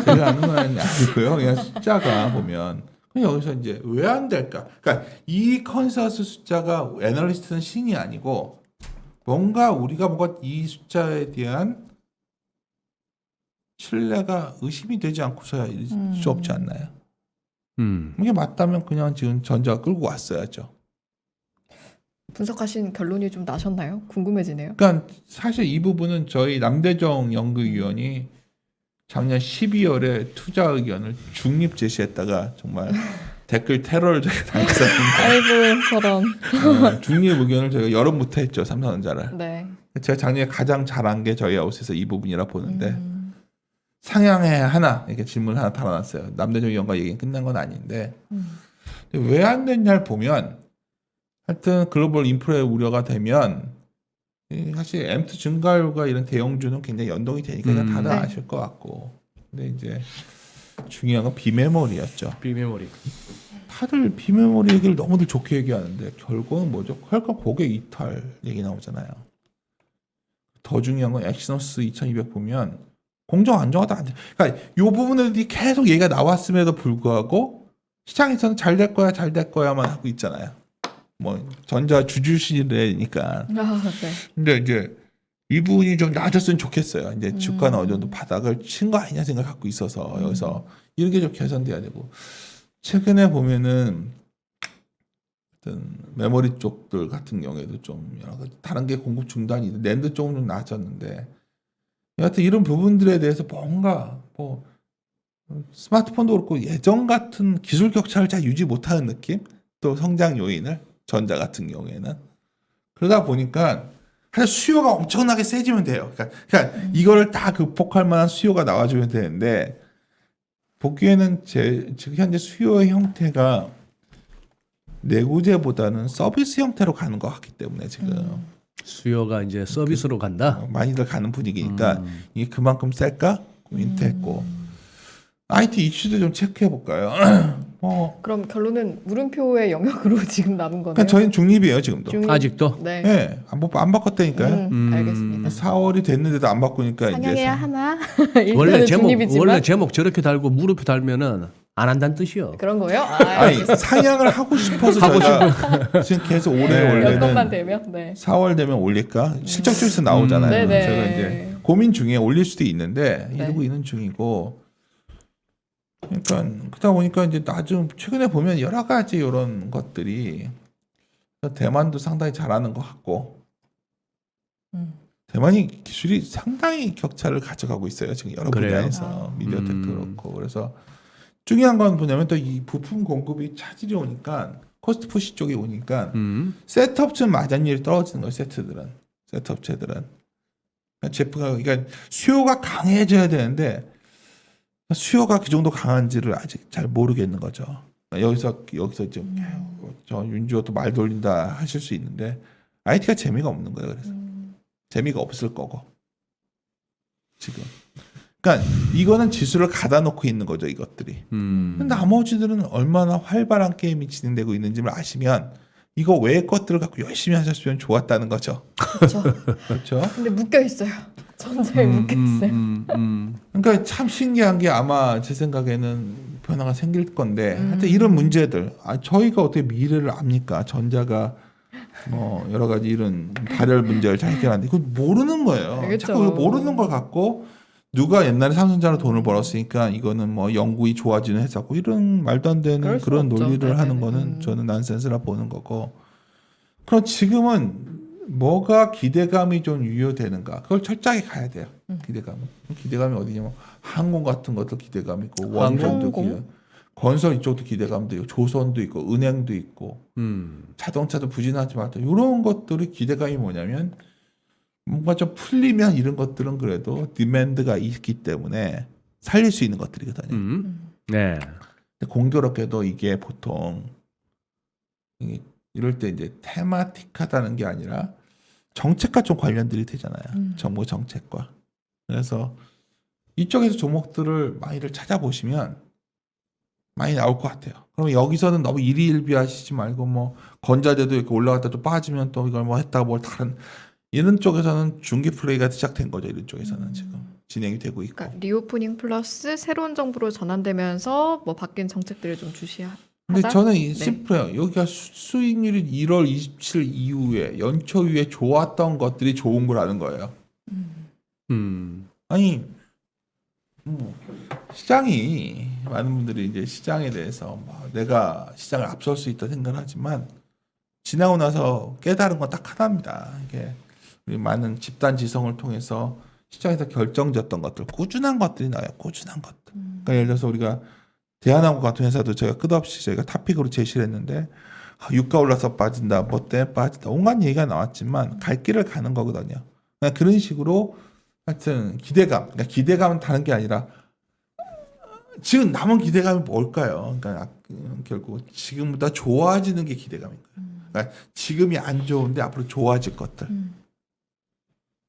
Speaker 2: 제가 아는 건 아니고요. 그냥 숫자가 보면 그럼 여기서 이제 왜 안 될까? 그러니까 이 컨센서스 숫자가 애널리스트는 신이 아니고 우리가 뭔가 이 숫자에 대한 신뢰가 의심이 되지 않고서야 있을 수 없지 않나요? 이게 맞다면 그냥 지금 전자가 끌고 왔어야죠.
Speaker 3: 분석하신 결론이 좀 나셨나요? 궁금해지네요.
Speaker 2: 그러니까 사실 이 부분은 저희 남대정 연구위원이 작년 12월에 투자 의견을 중립 제시했다가 정말 댓글 테러를 저희가 당했었는데
Speaker 3: 아이고 저런.
Speaker 2: 중립 의견을 저희가 여름부터 했죠. 삼성전자를.
Speaker 3: 네.
Speaker 2: 제가 작년에 가장 잘한 게 저희 아웃에서 이 부분이라 보는데 상향해 하나 이렇게 질문 하나 달아놨어요. 남대정 위원과 얘기는 끝난 건 아닌데 왜 안 됐냐를 보면 하여튼 글로벌 인프라의 우려가 되면 사실 M2 증가율과 이런 대형주는 굉장히 연동이 되니까 다들
Speaker 3: 네.
Speaker 2: 아실 것 같고 근데 이제 중요한 건 비메모리였죠.
Speaker 1: 비메모리.
Speaker 2: 다들 비메모리 얘기를 너무들 좋게 얘기하는데 결국은 뭐죠? 퀄컴 고객 이탈 얘기 나오잖아요. 더 중요한 건 엑시노스 2200 보면 공정 안정화도 안 돼. 그러니까 이 부분들이 계속 얘기가 나왔음에도 불구하고 시장에서는 잘 될 거야만 하고 있잖아요. 뭐 전자 주주시래니까.
Speaker 3: 네.
Speaker 2: 근데 이제 이 부분이 좀 나아졌으면 좋겠어요. 이제 주가는 어느 정도 바닥을 친 거 아니냐 생각 갖고 있어서 여기서 이런 게 좀 개선돼야 되고 최근에 보면은 어떤 메모리 쪽들 같은 경우에도 좀 여러 가지 다른 게 공급 중단이 낸드 쪽은 좀 나아졌는데 여하튼 이런 부분들에 대해서 뭔가 뭐 스마트폰도 그렇고 예전 같은 기술 격차를 잘 유지 못하는 느낌 또 성장 요인을 전자 같은 경우에는 그러다 보니까 사실 수요가 엄청나게 세지면 돼요. 그러니까 이거를 다 극복할 만한 수요가 나와주면 되는데 보기에는 지금 현재 수요의 형태가 내구재보다는 서비스 형태로 가는 것 같기 때문에 지금
Speaker 1: 수요가 이제 서비스로 간다.
Speaker 2: 많이들 가는 분위기니까 이게 그만큼 셀까 고민도 했고 IT 이슈도 좀 체크해 볼까요?
Speaker 3: 그럼 결론은 물음표의 영역으로 지금 남은 거네요.
Speaker 2: 그러니까 저희는 중립이에요 지금도.
Speaker 1: 아직도.
Speaker 3: 네.
Speaker 2: 네, 안 바꿨다니까요.
Speaker 3: 알겠습니다.
Speaker 2: 4월이 됐는데도 안 바꾸니까
Speaker 3: 상향해야
Speaker 2: 이제
Speaker 3: 하나?
Speaker 1: 원래
Speaker 3: 일단은
Speaker 1: 제목
Speaker 3: 중립이지만
Speaker 1: 원래 제목 저렇게 달고 물음표 달면은 안 한다는 뜻이요.
Speaker 3: 그런 거예요?
Speaker 2: 아니 상향을 하고 싶어서 저희가 지금 계속 올해
Speaker 3: 여건만
Speaker 2: 원래는
Speaker 3: 되면 네.
Speaker 2: 4월 되면 올릴까 실적 쪽에서 나오잖아요.
Speaker 3: 네네.
Speaker 2: 제가 이제 고민 중에 올릴 수도 있는데
Speaker 3: 네.
Speaker 2: 이러고 있는 중이고. 그러니까 그러다 보니까 이제 나중 최근에 보면 여러 가지 이런 것들이 대만도 상당히 잘하는 것 같고 대만이 기술이 상당히 격차를 가져가고 있어요. 지금 여러
Speaker 1: 그래요?
Speaker 2: 분야에서 미디어텍도 그렇고 그래서 중요한 건 뭐냐면 또 이 부품 공급이 차질이 오니까 코스트 푸시 쪽이 오니까 셋업층 마진율이 떨어지는 거예요. 셋업체들은 제프가 그러니까 수요가 강해져야 되는데 수요가 그 정도 강한지를 아직 잘 모르겠는 거죠. 여기서 좀 저 윤주호도 말 돌린다 하실 수 있는데 IT가 재미가 없는 거예요. 그래서 재미가 없을 거고 지금. 그러니까 이거는 지수를 가다 놓고 있는 거죠. 이것들이. 근데 나머지들은 얼마나 활발한 게임이 진행되고 있는지를 아시면 이거 외의 것들을 갖고 열심히 하셨으면 좋았다는 거죠.
Speaker 3: 그렇죠.
Speaker 2: 그렇죠?
Speaker 3: 근데 묶여 있어요. 전자에 묶여 있어요.
Speaker 2: 그러니까 참 신기한 게 아마 제 생각에는 변화가 생길 건데 하여튼 이런 문제들 저희가 어떻게 미래를 압니까? 전자가 뭐 여러 가지 이런 발열 문제를 잘 해결하는데 그걸 모르는 거예요.
Speaker 3: 알겠죠.
Speaker 2: 자꾸 이거 모르는 걸 갖고 누가 옛날에 삼성전자로 돈을 벌었으니까 이거는 뭐 영구히 좋아지는 회사고 이런 말도 안 되는
Speaker 3: 그럴 수
Speaker 2: 그런
Speaker 3: 없죠.
Speaker 2: 논리를 하는
Speaker 3: 네네네.
Speaker 2: 거는 저는 난센스라 보는 거고. 그럼 지금은 뭐가 기대감이 좀 유효되는가? 그걸 철저하게 가야 돼요. 기대감이 어디냐면 항공 같은 것도 기대감 있고 원전도
Speaker 3: 항공?
Speaker 2: 건설 이쪽도 기대감도 있고 조선도 있고 은행도 있고 자동차도 부진하지만 이런 것들이 기대감이 뭐냐면 뭔가 좀 풀리면 이런 것들은 그래도 디맨드가 있기 때문에 살릴 수 있는 것들이거든요.
Speaker 1: 네.
Speaker 2: 근데 공교롭게도 이게 보통 이럴 때 이제 테마틱하다는 게 아니라 정책과 좀 관련들이 되잖아요. 정부 정책과. 그래서 이쪽에서 종목들을 많이들 찾아보시면 많이 나올 것 같아요. 그럼 여기서는 너무 일희일비하시지 말고 뭐 건자재도 이렇게 올라갔다 또 빠지면 또 이걸 뭐 했다가 뭘 다른 이런 쪽에서는 중기 플레이가 시작된 거죠. 이런 쪽에서는 지금 진행이 되고 있고.
Speaker 3: 그러니까 리오프닝 플러스 새로운 정부로 전환되면서 뭐 바뀐 정책들을 좀 주시하자.
Speaker 2: 근데 저는 이
Speaker 3: 네.
Speaker 2: 심플해요. 여기가 수익률이 1월 27일 이후에 연초 이후에 좋았던 것들이 좋은 거라는 거예요. 아니 시장이 많은 분들이 이제 시장에 대해서 뭐 내가 시장을 앞설 수 있다 생각하지만 지나고 나서 깨달은 건 딱 하나입니다. 이게 우리 많은 집단 지성을 통해서 시장에서 결정졌던 것들, 꾸준한 것들이 나와요. 꾸준한 것들. 그러니까 예를 들어서 우리가 대한항공 같은 회사도 저희가 끝없이 저희가 탑픽으로 제시를 했는데 유가 올라서 빠진다, 뭐 때문에 빠진다, 온갖 얘기가 나왔지만 갈 길을 가는 거거든요. 그러니까 그런 식으로 하여튼 기대감, 그러니까 기대감은 다른 게 아니라 지금 남은 기대감이 뭘까요? 그러니까 결국 지금보다 좋아지는 게 기대감인 거예요. 그러니까 지금이 안 좋은데 앞으로 좋아질 것들.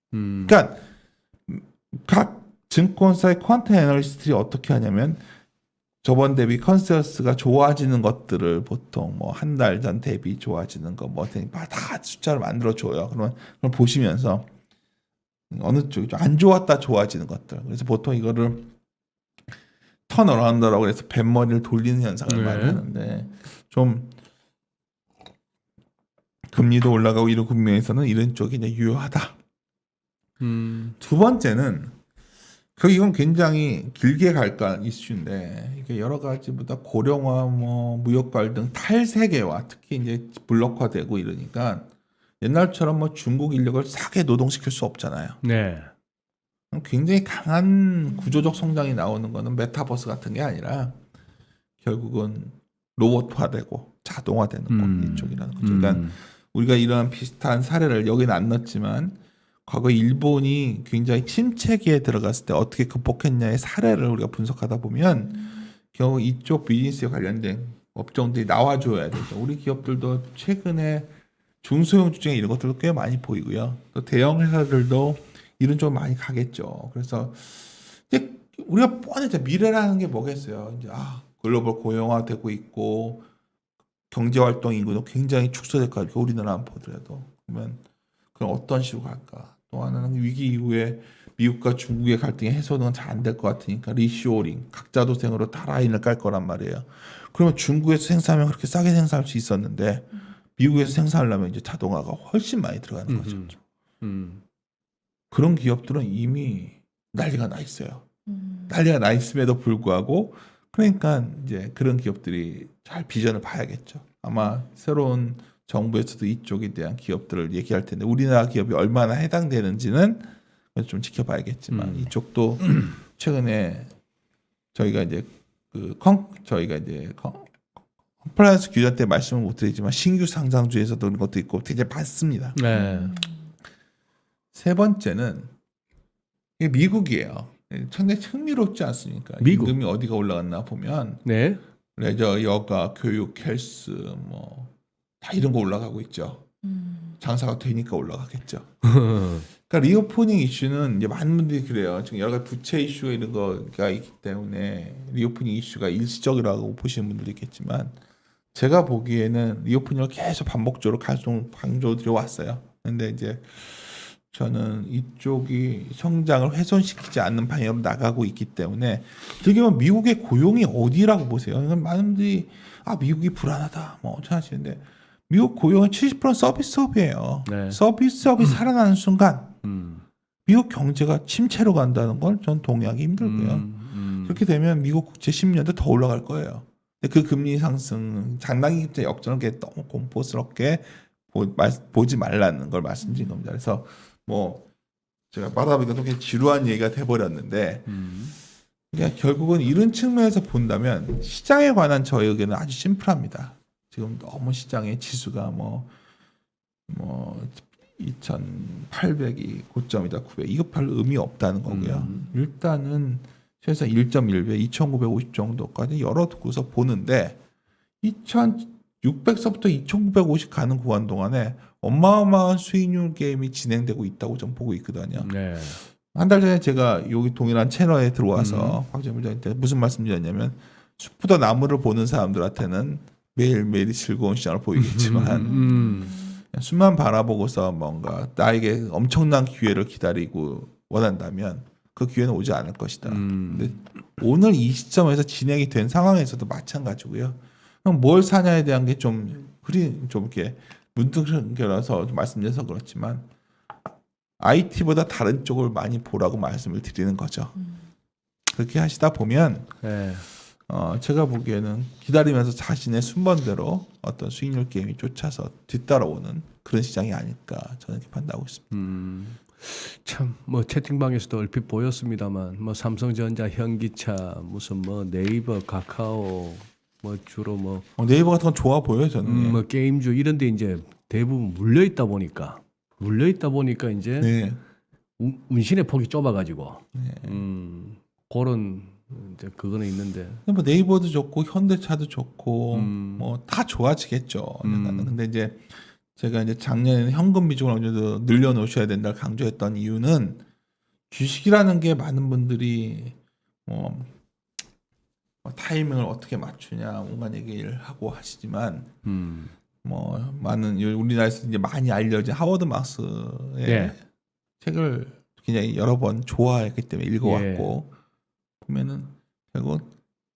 Speaker 2: 그러니까 각 증권사의 퀀트 애널리스트들이 어떻게 하냐면 저번 대비 컨센서스가 좋아지는 것들을 보통 뭐 한 달 전 대비 좋아지는 거 뭐 다 숫자를 만들어 줘요. 그럼 보시면서 어느 쪽이 좀 안 좋았다 좋아지는 것들. 그래서 보통 이거를 턴어라운드라고 해서 뱃머리를 돌리는 현상을 많이 하는데 좀 금리도 올라가고 이런 국면에서는 이런 쪽이 이제 유효하다. 두 번째는 이건 굉장히 길게 갈까 이슈인데 이게 여러 가지보다 고령화, 뭐 무역발 등 탈세계화, 특히 이제 블록화되고 이러니까 옛날처럼 뭐 중국 인력을 싸게 노동시킬 수 없잖아요.
Speaker 1: 네.
Speaker 2: 굉장히 강한 구조적 성장이 나오는 거는 메타버스 같은 게 아니라 결국은 로봇화되고 자동화되는 것 이쪽이라는 거죠. 그러니까 우리가 이런 비슷한 사례를 여기는 안 넣었지만 과거 일본이 굉장히 침체기에 들어갔을 때 어떻게 극복했냐의 사례를 우리가 분석하다 보면 결국 이쪽 비즈니스에 관련된 업종들이 나와줘야 되죠. 우리 기업들도 최근에 중소형 주택 이런 것들도 꽤 많이 보이고요. 또 대형 회사들도 이런 쪽으로 많이 가겠죠. 그래서 이제 우리가 뻔히 미래라는 게 뭐겠어요. 이제 글로벌 고령화되고 있고 경제 활동 인구도 굉장히 축소될 거니까 우리나라만 보더라도 그러면 그럼 어떤 식으로 갈까? 또 하나는 위기 이후에 미국과 중국의 갈등이 해소는 잘 안 될 것 같으니까 리쇼어링, 각자 도생으로 다 라인을 깔 거란 말이에요. 그러면 중국에서 생산하면 그렇게 싸게 생산할 수 있었는데 미국에서 생산하려면 이제 자동화가 훨씬 많이 들어가는 거죠. 그런 기업들은 이미 난리가 나 있어요. 난리가 나 있음에도 불구하고 그러니까 이제 그런 기업들이 잘 비전을 봐야겠죠. 아마 새로운 정부에서도 이쪽에 대한 기업들을 얘기할 텐데 우리나라 기업이 얼마나 해당되는지는 좀 지켜봐야겠지만 이쪽도 최근에 저희가 이제 컴플라이언스 규제 때 말씀을 못 드리지만 신규 상장주에서도 그런 것도 있고 되게 많습니다.
Speaker 1: 네.
Speaker 2: 세 번째는 이게 미국이에요. 상당히 흥미롭지 않습니까?
Speaker 1: 미국.
Speaker 2: 임금이 어디가 올라갔나 보면
Speaker 1: 네.
Speaker 2: 레저, 여가, 교육, 헬스 뭐 다 이런 거 올라가고 있죠. 장사가 되니까 올라가겠죠. 그러니까 리오프닝 이슈는 이제 많은 분들이 그래요. 지금 여러 가지 부채 이슈가 이런 거가 있기 때문에 리오프닝 이슈가 일시적이라고 보시는 분들도 있겠지만 제가 보기에는 리오프닝을 계속 반복적으로 강조드려 왔어요. 근데 이제 저는 이쪽이 성장을 훼손시키지 않는 방향으로 나가고 있기 때문에 어떻게 보면 미국의 고용이 어디라고 보세요. 그러니까 많은 분들이 미국이 불안하다 뭐 하시는데 미국 고용의 70%는 서비스업이에요.
Speaker 1: 네.
Speaker 2: 서비스업이 살아나는 순간 미국 경제가 침체로 간다는 걸 전 동의하기 힘들고요. 그렇게 되면 미국 국채 10년대 더 올라갈 거예요. 근데 그 금리 상승 장단기 역전을 너무 공포스럽게 보지 말라는 걸 말씀드린 겁니다. 그래서 뭐 제가 말하다 보니까 좀 지루한 얘기가 돼버렸는데 그러니까 결국은 이런 측면에서 본다면 시장에 관한 저의 의견은 아주 심플합니다. 지금 너무 시장의 지수가 뭐 2,800이 고점이다 900 이거 별로 의미 없다는 거고요. 일단은 최소 1.1배 2,950 정도까지 열어두고서 보는데 2,600서부터 2,950 가는 구간 동안에 어마어마한 수익률 게임이 진행되고 있다고 좀 보고 있거든요.
Speaker 1: 네.
Speaker 2: 한 달 전에 제가 여기 동일한 채널에 들어와서 황재문 부장님한테 무슨 말씀드렸냐면 숲보다 나무를 보는 사람들한테는 매일매일이 즐거운 시장을 보이겠지만 숲만 바라보고서 뭔가 나에게 엄청난 기회를 기다리고 원한다면 그 기회는 오지 않을 것이다. 근데 오늘 이 시점에서 진행이 된 상황에서도 마찬가지고요. 그럼 뭘 사냐에 대한 게 좀 이렇게 문득결어서 말씀드려서 그렇지만 IT보다 다른 쪽을 많이 보라고 말씀을 드리는 거죠. 그렇게 하시다 보면
Speaker 1: 네.
Speaker 2: 제가 보기에는 기다리면서 자신의 순번대로 어떤 수익률 게임이 쫓아서 뒤따라오는 그런 시장이 아닐까 저는 이렇게 판단하고 있습니다.
Speaker 1: 참 뭐 채팅방에서도 얼핏 보였습니다만 뭐 삼성전자, 현기차, 무슨 뭐 네이버, 카카오 뭐 주로 뭐
Speaker 2: 네이버 같은 건 좋아 보여요 저는.
Speaker 1: 뭐 게임주 이런데 이제 대부분 물려 있다 보니까 이제
Speaker 2: 네.
Speaker 1: 운신의 폭이 좁아가지고
Speaker 2: 네.
Speaker 1: 그런 이제 그거는 있는데
Speaker 2: 뭐 네이버도 좋고 현대차도 좋고 뭐 다 좋아지겠죠. 근데 이제 제가 이제 작년에는 현금 비중을 어느 정도 늘려놓으셔야 된다를 강조했던 이유는 주식이라는 게 많은 분들이 뭐 타이밍을 어떻게 맞추냐 온갖 얘기를 하고 하시지만 뭐 많은 우리나라에서 이제 많이 알려진 하워드 막스의
Speaker 1: 예.
Speaker 2: 책을 굉장히 여러 번 좋아했기 때문에 읽어왔고 보면은 결국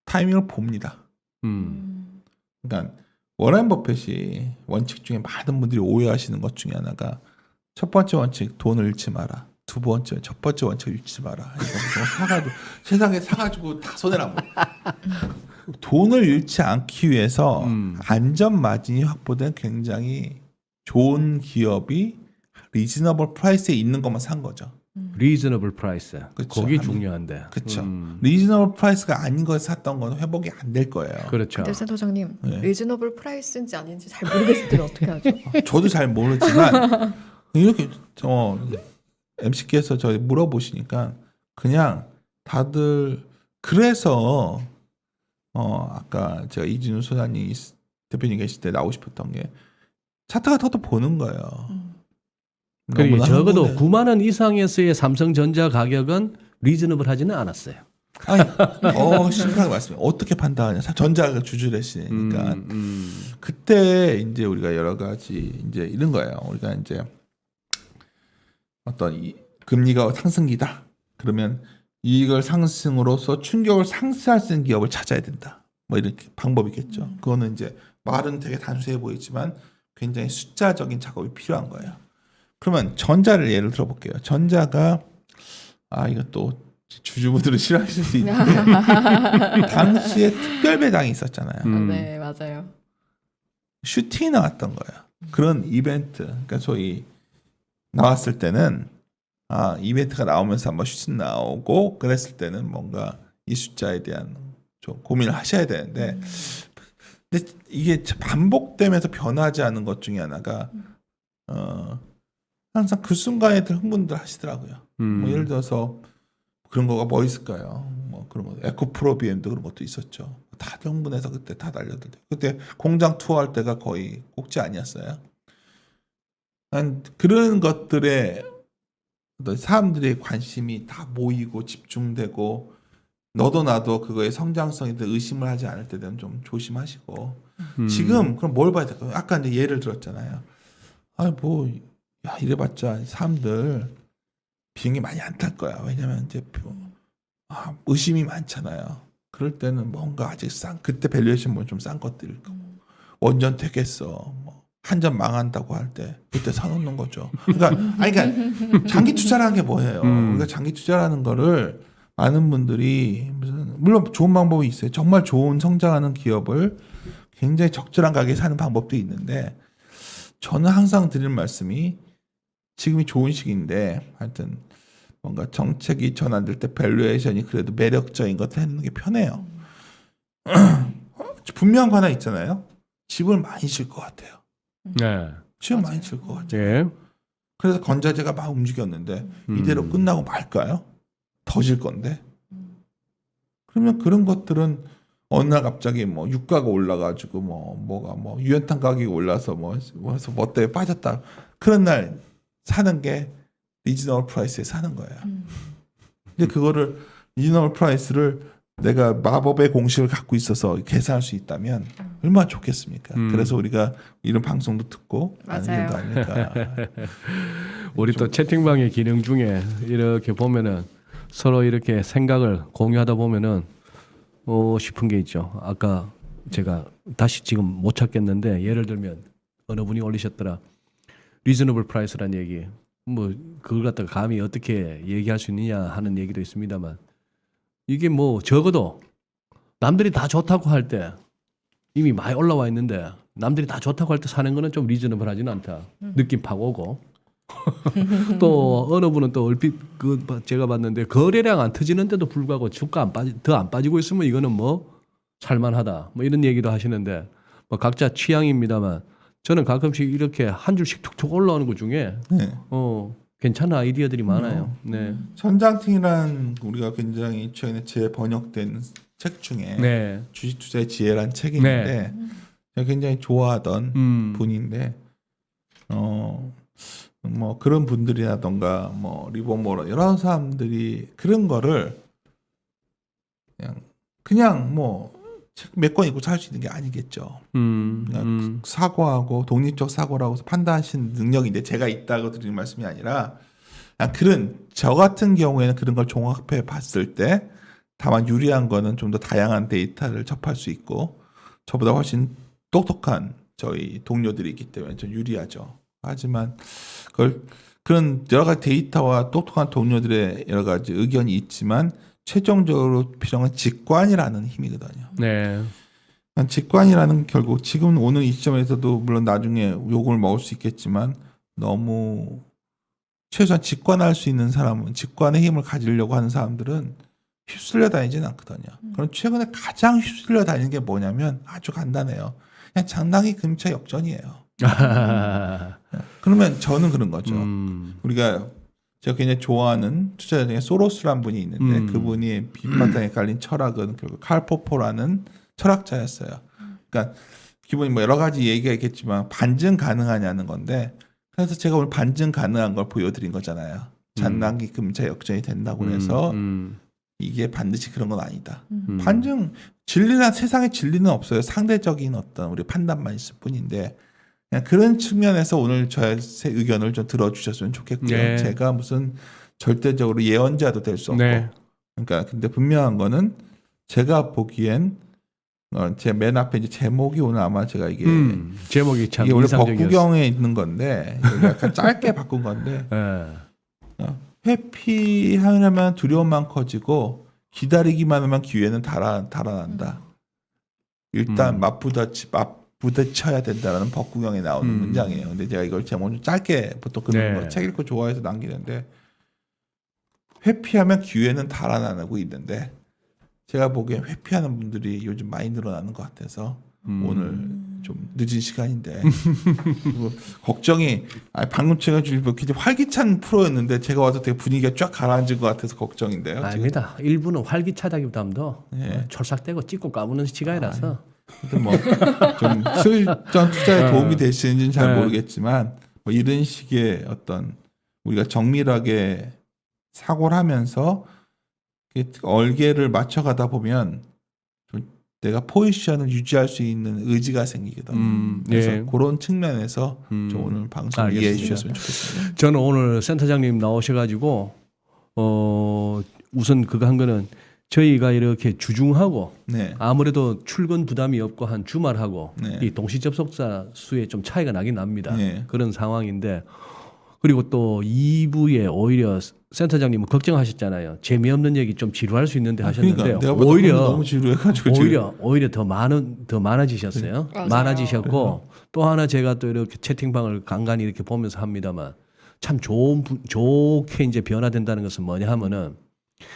Speaker 2: 타이밍을 봅니다. 그러니까 워렌 버핏이 원칙 중에 많은 분들이 오해하시는 것 중에 하나가 첫 번째 원칙 돈을 잃지 마라. 두 두 번째, 첫 번째 원칙 잊지 마라. 이거 사가지고 세상에 사가지고 다 손해란 말이야. 돈을 잃지 않기 위해서 안전 마진이 확보된 굉장히 좋은 기업이 리즈너블 프라이스에 있는 것만 산 거죠.
Speaker 1: 리즈너블 프라이스.
Speaker 2: 그쵸.
Speaker 1: 그게 중요한데.
Speaker 2: 그렇죠. 리즈너블 프라이스가 아닌 걸 샀던 건 회복이 안 될 거예요.
Speaker 1: 그렇죠.
Speaker 3: 근데 센터장님
Speaker 2: 네.
Speaker 3: 리즈너블 프라이스인지 아닌지 잘 모르겠을 때는 어떻게 하죠?
Speaker 2: 저도 잘 모르지만 이렇게 MC께서 저희 물어보시니까 그냥 다들 그래서 아까 제가 이진우 소장님 대표님 계실 때 나오고 싶었던 게 차트가 더더 보는 거예요.
Speaker 1: 그리고
Speaker 2: 너무나
Speaker 1: 적어도
Speaker 2: 흥분해.
Speaker 1: 9만 원 이상에서의 삼성전자 가격은 리즈너블하지는 않았어요.
Speaker 2: 아니, 심각하게 말씀해. 어떻게 판단하냐? 전자가 주주래시니까 그때 이제 우리가 여러 가지 이제 이런 거예요. 우리가 이제 어떤 금리가 상승기다. 그러면 이익을 상승으로써 충격을 상쇄할 수 있는 기업을 찾아야 된다. 뭐 이렇게 방법이겠죠. 그거는 이제 말은 되게 단순해 보이지만 굉장히 숫자적인 작업이 필요한 거예요. 그러면 전자를 예를 들어볼게요. 전자가 이것도 주주분들은 싫어하실 수 있는데 당시에 특별 배당이 있었잖아요.
Speaker 3: 네, 맞아요.
Speaker 2: 슈팅이 나왔던 거예요. 그런 이벤트, 그러니까 소위 나왔을 때는 이벤트가 나오면서 한번 슈팅 나오고 그랬을 때는 뭔가 이 숫자에 대한 좀 고민을 하셔야 되는데 근데 이게 반복되면서 변하지 않은 것 중에 하나가 항상 그 순간에 흥분들 하시더라고요. 뭐 예를 들어서 그런 거가 뭐 있을까요? 뭐 그런 거 에코프로 BM도 그런 것도 있었죠. 다 흥분해서 그때 다 달려들 때 그때 공장 투어할 때가 거의 꼭지 아니었어요. 그런 것들에 사람들의 관심이 다 모이고 집중되고 너도 나도 그거의 성장성에 대해 의심을 하지 않을 때 되면 좀 조심하시고 지금 그럼 뭘 봐야 될까요? 아까 이제 예를 들었잖아요. 이래봤자 사람들 비행기 많이 안 탈 거야. 왜냐면 이제 의심이 많잖아요. 그럴 때는 뭔가 아직 그때 밸류에이션 뭐 좀 싼 것들일 거고 원전 되겠어. 한전 망한다고 할 때 그때 사놓는 거죠. 그러니까 장기 투자라는 게 뭐예요? 우리가 장기 투자라는 거를 많은 분들이 물론 좋은 방법이 있어요. 정말 좋은 성장하는 기업을 굉장히 적절한 가격에 사는 방법도 있는데 저는 항상 드리는 말씀이 지금이 좋은 시기인데 하여튼 뭔가 정책이 전환될 때 밸류에이션이 그래도 매력적인 것을 해놓는 게 편해요. 분명한 거 하나 있잖아요. 집을 많이 질 것 같아요.
Speaker 1: 네.
Speaker 2: 집을 많이 질 것 같아요.
Speaker 1: 예.
Speaker 2: 그래서 건자재가 막 움직였는데 이대로 끝나고 말까요? 더 질 건데. 그러면 그런 것들은 어느 날 갑자기 뭐 유가가 올라가지고 뭐가 유연탄 가격이 올라서 뭐해서 뭐 때문에 빠졌다. 그런 날 사는 게 리즈너블 프라이스에 사는 거예요. 근데 그거를 리즈너블 프라이스를 내가 마법의 공식을 갖고 있어서 계산할 수 있다면 얼마나 좋겠습니까? 그래서 우리가 이런 방송도 듣고
Speaker 3: 맞아요.
Speaker 2: 아니까
Speaker 1: 우리 또 채팅방의 기능 중에 이렇게 보면은 서로 이렇게 생각을 공유하다 보면은 싶은 게 있죠. 아까 제가 다시 지금 못 찾겠는데 예를 들면 어느 분이 올리셨더라. 리즈너블 프라이스라는 얘기. 뭐 그걸 갖다가 감히 어떻게 얘기할 수 있느냐 하는 얘기도 있습니다만 이게 뭐 적어도 남들이 다 좋다고 할 때 이미 많이 올라와 있는데 남들이 다 좋다고 할 때 사는 거는 좀 리즈너블하지는 않다. 느낌 파고 오고 또 어느 분은 또 얼핏 제가 봤는데 거래량 안 터지는데도 불구하고 주가 더 안 빠지고 있으면 이거는 뭐 살만하다. 뭐 이런 얘기도 하시는데 뭐 각자 취향입니다만 저는 가끔씩 이렇게 한 줄씩 툭툭 올라오는 것 중에 괜찮은 아이디어들이 많아요. 네.
Speaker 2: 선장팅이란 우리가 굉장히 최근에 재번역된 책 중에
Speaker 1: 네.
Speaker 2: 주식 투자의 지혜란 책이 있는데 제가 굉장히 좋아하던 분인데 뭐 그런 분들이라던가 뭐 리버모러 여러 사람들이 그런 거를 그냥 뭐 책 몇 권 읽고 살 수 있는 게 아니겠죠. 그냥 사고하고 독립적 사고라고 판단하시는 능력인데 제가 있다고 드리는 말씀이 아니라 그냥 저 같은 경우에는 그런 걸 종합해 봤을 때 다만 유리한 거는 좀 더 다양한 데이터를 접할 수 있고 저보다 훨씬 똑똑한 저희 동료들이 있기 때문에 좀 유리하죠. 하지만 그걸 그런 여러 가지 데이터와 똑똑한 동료들의 여러 가지 의견이 있지만 최종적으로 필요한 건 직관이라는 힘이거든요.
Speaker 1: 네.
Speaker 2: 직관이라는 결국 지금 오늘 이 시점에서도 물론 나중에 욕을 먹을 수 있겠지만 너무 최소한 직관할 수 있는 사람은 직관의 힘을 가지려고 하는 사람들은 휩쓸려 다니지는 않거든요. 그럼 최근에 가장 휩쓸려 다니는 게 뭐냐면 아주 간단해요. 그냥 장당기 금융차 역전이에요. 그러면 저는 그런 거죠. 우리가 제가 굉장히 좋아하는 투자자 중에 소로스라는 분이 있는데 그분이 빈바탕에 깔린 철학은 결국 칼 포포라는 철학자였어요. 그러니까 기본이 뭐 여러 가지 얘기가 있겠지만 반증 가능하냐는 건데 그래서 제가 오늘 반증 가능한 걸 보여드린 거잖아요. 장당기 금융차 역전이 된다고 해서 이게 반드시 그런 건 아니다. 반증 진리나 세상에 진리는 없어요. 상대적인 어떤 우리 판단만 있을 뿐인데 그냥 그런 측면에서 오늘 저의 의견을 좀 들어주셨으면 좋겠고요.
Speaker 1: 네.
Speaker 2: 제가 무슨 절대적으로 예언자도 될 수 없고
Speaker 1: 네.
Speaker 2: 그러니까 근데 분명한 거는 제가 보기엔 제 맨 앞에 이제 제목이 오늘 아마 제가 이게
Speaker 1: 제목이 참
Speaker 2: 이게 원래
Speaker 1: 인상적이었어요.
Speaker 2: 법구경에 있는 건데 이걸 약간 짧게 바꾼 건데
Speaker 1: 네.
Speaker 2: 회피하려면 두려움만 커지고 기다리기만 하면 기회는 달아난다. 일단 맞부딪혀야 된다라는 법구경에 나오는 문장이에요. 근데 제가 이걸 제목 좀 짧게 보통 그런
Speaker 1: 네.
Speaker 2: 거 책 읽고 좋아해서 남기는데 회피하면 기회는 달아나고 있는데 제가 보기엔 회피하는 분들이 요즘 많이 늘어나는 것 같아서 오늘 좀 늦은 시간인데 그리고 걱정이 방금 제가 굉장히 활기찬 프로였는데 제가 와서 되게 분위기가 쫙 가라앉은 것 같아서 걱정인데요.
Speaker 1: 아닙니다. 일부는 활기차다기보다도
Speaker 2: 네.
Speaker 1: 촐싹대고 찍고 까부는 시간이라서
Speaker 2: 뭐좀 실전 투자에 도움이 되시는지는 잘
Speaker 1: 네.
Speaker 2: 모르겠지만 뭐 이런 식의 어떤 우리가 정밀하게 사고를 하면서 얼개를 맞춰가다 보면 좀 내가 포지션을 유지할 수 있는 의지가 생기거든요. 그래서
Speaker 1: 예.
Speaker 2: 그런 측면에서 좀 오늘 방송
Speaker 1: 알겠습니다.
Speaker 2: 이해해 주셨으면 좋겠습니다.
Speaker 1: 저는 오늘 센터장님 나오셔가지고 우선 그거 한 거는 저희가 이렇게 주중하고
Speaker 2: 네.
Speaker 1: 아무래도 출근 부담이 없고 한 주말하고
Speaker 2: 네.
Speaker 1: 이 동시 접속자 수에 좀 차이가 나긴 납니다.
Speaker 2: 네.
Speaker 1: 그런 상황인데 그리고 또 2부에 오히려 센터장님은 걱정하셨잖아요. 재미없는 얘기 좀 지루할 수 있는데 하셨는데
Speaker 2: 그러니까 내가 보다
Speaker 1: 오히려
Speaker 2: 너무 지루해가지고 지금.
Speaker 1: 오히려 더 많아지셨어요.
Speaker 3: 맞아요.
Speaker 1: 많아지셨고 또 하나 제가 또 이렇게 채팅방을 간간히 이렇게 보면서 합니다만 참 좋게 이제 변화된다는 것은 뭐냐 하면은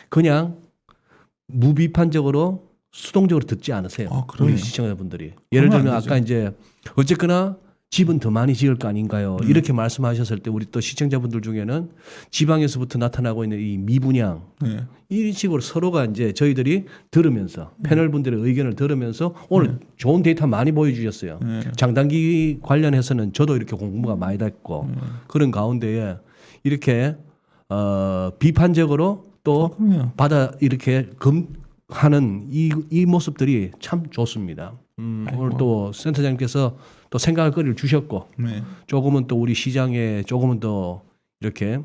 Speaker 1: 그냥 무비판적으로 수동적으로 듣지 않으세요.
Speaker 2: 그러네요.
Speaker 1: 우리 시청자분들이. 예를
Speaker 2: 그러면
Speaker 1: 들면
Speaker 2: 안 되죠.
Speaker 1: 아까 이제 어쨌거나 집은 더 많이 지을 거 아닌가요? 이렇게 말씀하셨을 때 우리 또 시청자분들 중에는 지방에서부터 나타나고 있는 이 미분양
Speaker 2: 네.
Speaker 1: 이런 식으로 서로가 이제 저희들이 들으면서 패널 분들의 의견을 들으면서 오늘 좋은 데이터 많이 보여주셨어요. 장단기 관련해서는 저도 이렇게 공부가 많이 됐고 그런 가운데에 이렇게 비판적으로 또
Speaker 2: 그럼요.
Speaker 1: 받아 이렇게 하는 이 모습들이 참 좋습니다. 오늘 또 센터장님께서 또 생각할 거리를 주셨고
Speaker 2: 네.
Speaker 1: 조금은 또 우리 시장에 조금은 더 이렇게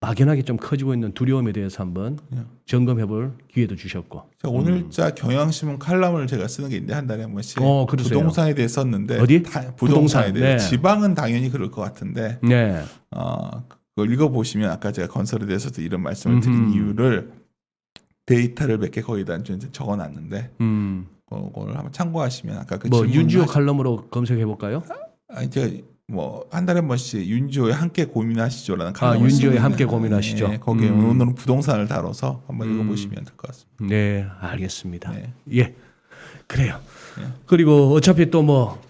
Speaker 1: 막연하게 좀 커지고 있는 두려움에 대해서 한번 점검해볼 기회도 주셨고.
Speaker 2: 제가 오늘자 경향신문 칼럼을 제가 쓰는 게 있는데 한 달에 한 번씩
Speaker 1: 그러세요.
Speaker 2: 부동산에 대해 썼는데
Speaker 1: 어디?
Speaker 2: 부동산에
Speaker 1: 부동산.
Speaker 2: 대해
Speaker 1: 네.
Speaker 2: 지방은 당연히 그럴 것 같은데
Speaker 1: 네.
Speaker 2: 그걸 읽어보시면 아까 제가 건설에 대해서도 이런 말씀을 드린 이유를 데이터를 몇 개 거기다 적어놨는데 그걸 한번 참고하시면 아까 그
Speaker 1: 뭐
Speaker 2: 질문
Speaker 1: 윤지호 칼럼으로 검색해 볼까요?
Speaker 2: 제가 뭐 한 달에 한 번씩 윤지호의 함께 고민하시죠라는 칼럼을
Speaker 1: 윤지호의
Speaker 2: 쓰거든요.
Speaker 1: 함께 고민하시죠.
Speaker 2: 네, 거기에 오늘은 부동산을 다뤄서 한번 읽어보시면 될 것 같습니다.
Speaker 1: 네, 알겠습니다.
Speaker 2: 네.
Speaker 1: 예, 그래요. 그리고 어차피 또 뭐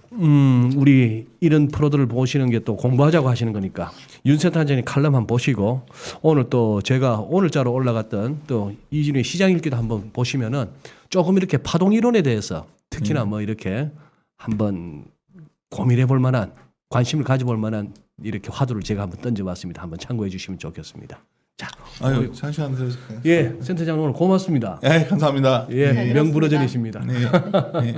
Speaker 1: 우리 이런 프로들을 보시는 게 또 공부하자고 하시는 거니까 윤센터장님 칼럼 한번 보시고 오늘 또 제가 오늘자로 올라갔던 또 이진우의 시장 읽기도 한번 보시면은 조금 이렇게 파동 이론에 대해서 특히나 뭐 이렇게 한번 고민해 볼 만한 관심을 가져볼 만한 이렇게 화두를 제가 한번 던져봤습니다. 한번 참고해 주시면 좋겠습니다. 자,
Speaker 2: 아유, 잠시만 들어주세요.
Speaker 1: 예, 센터장 오늘 고맙습니다.
Speaker 2: 예, 감사합니다.
Speaker 1: 예,
Speaker 3: 잘
Speaker 1: 명불허전이십니다.
Speaker 2: 네. 네.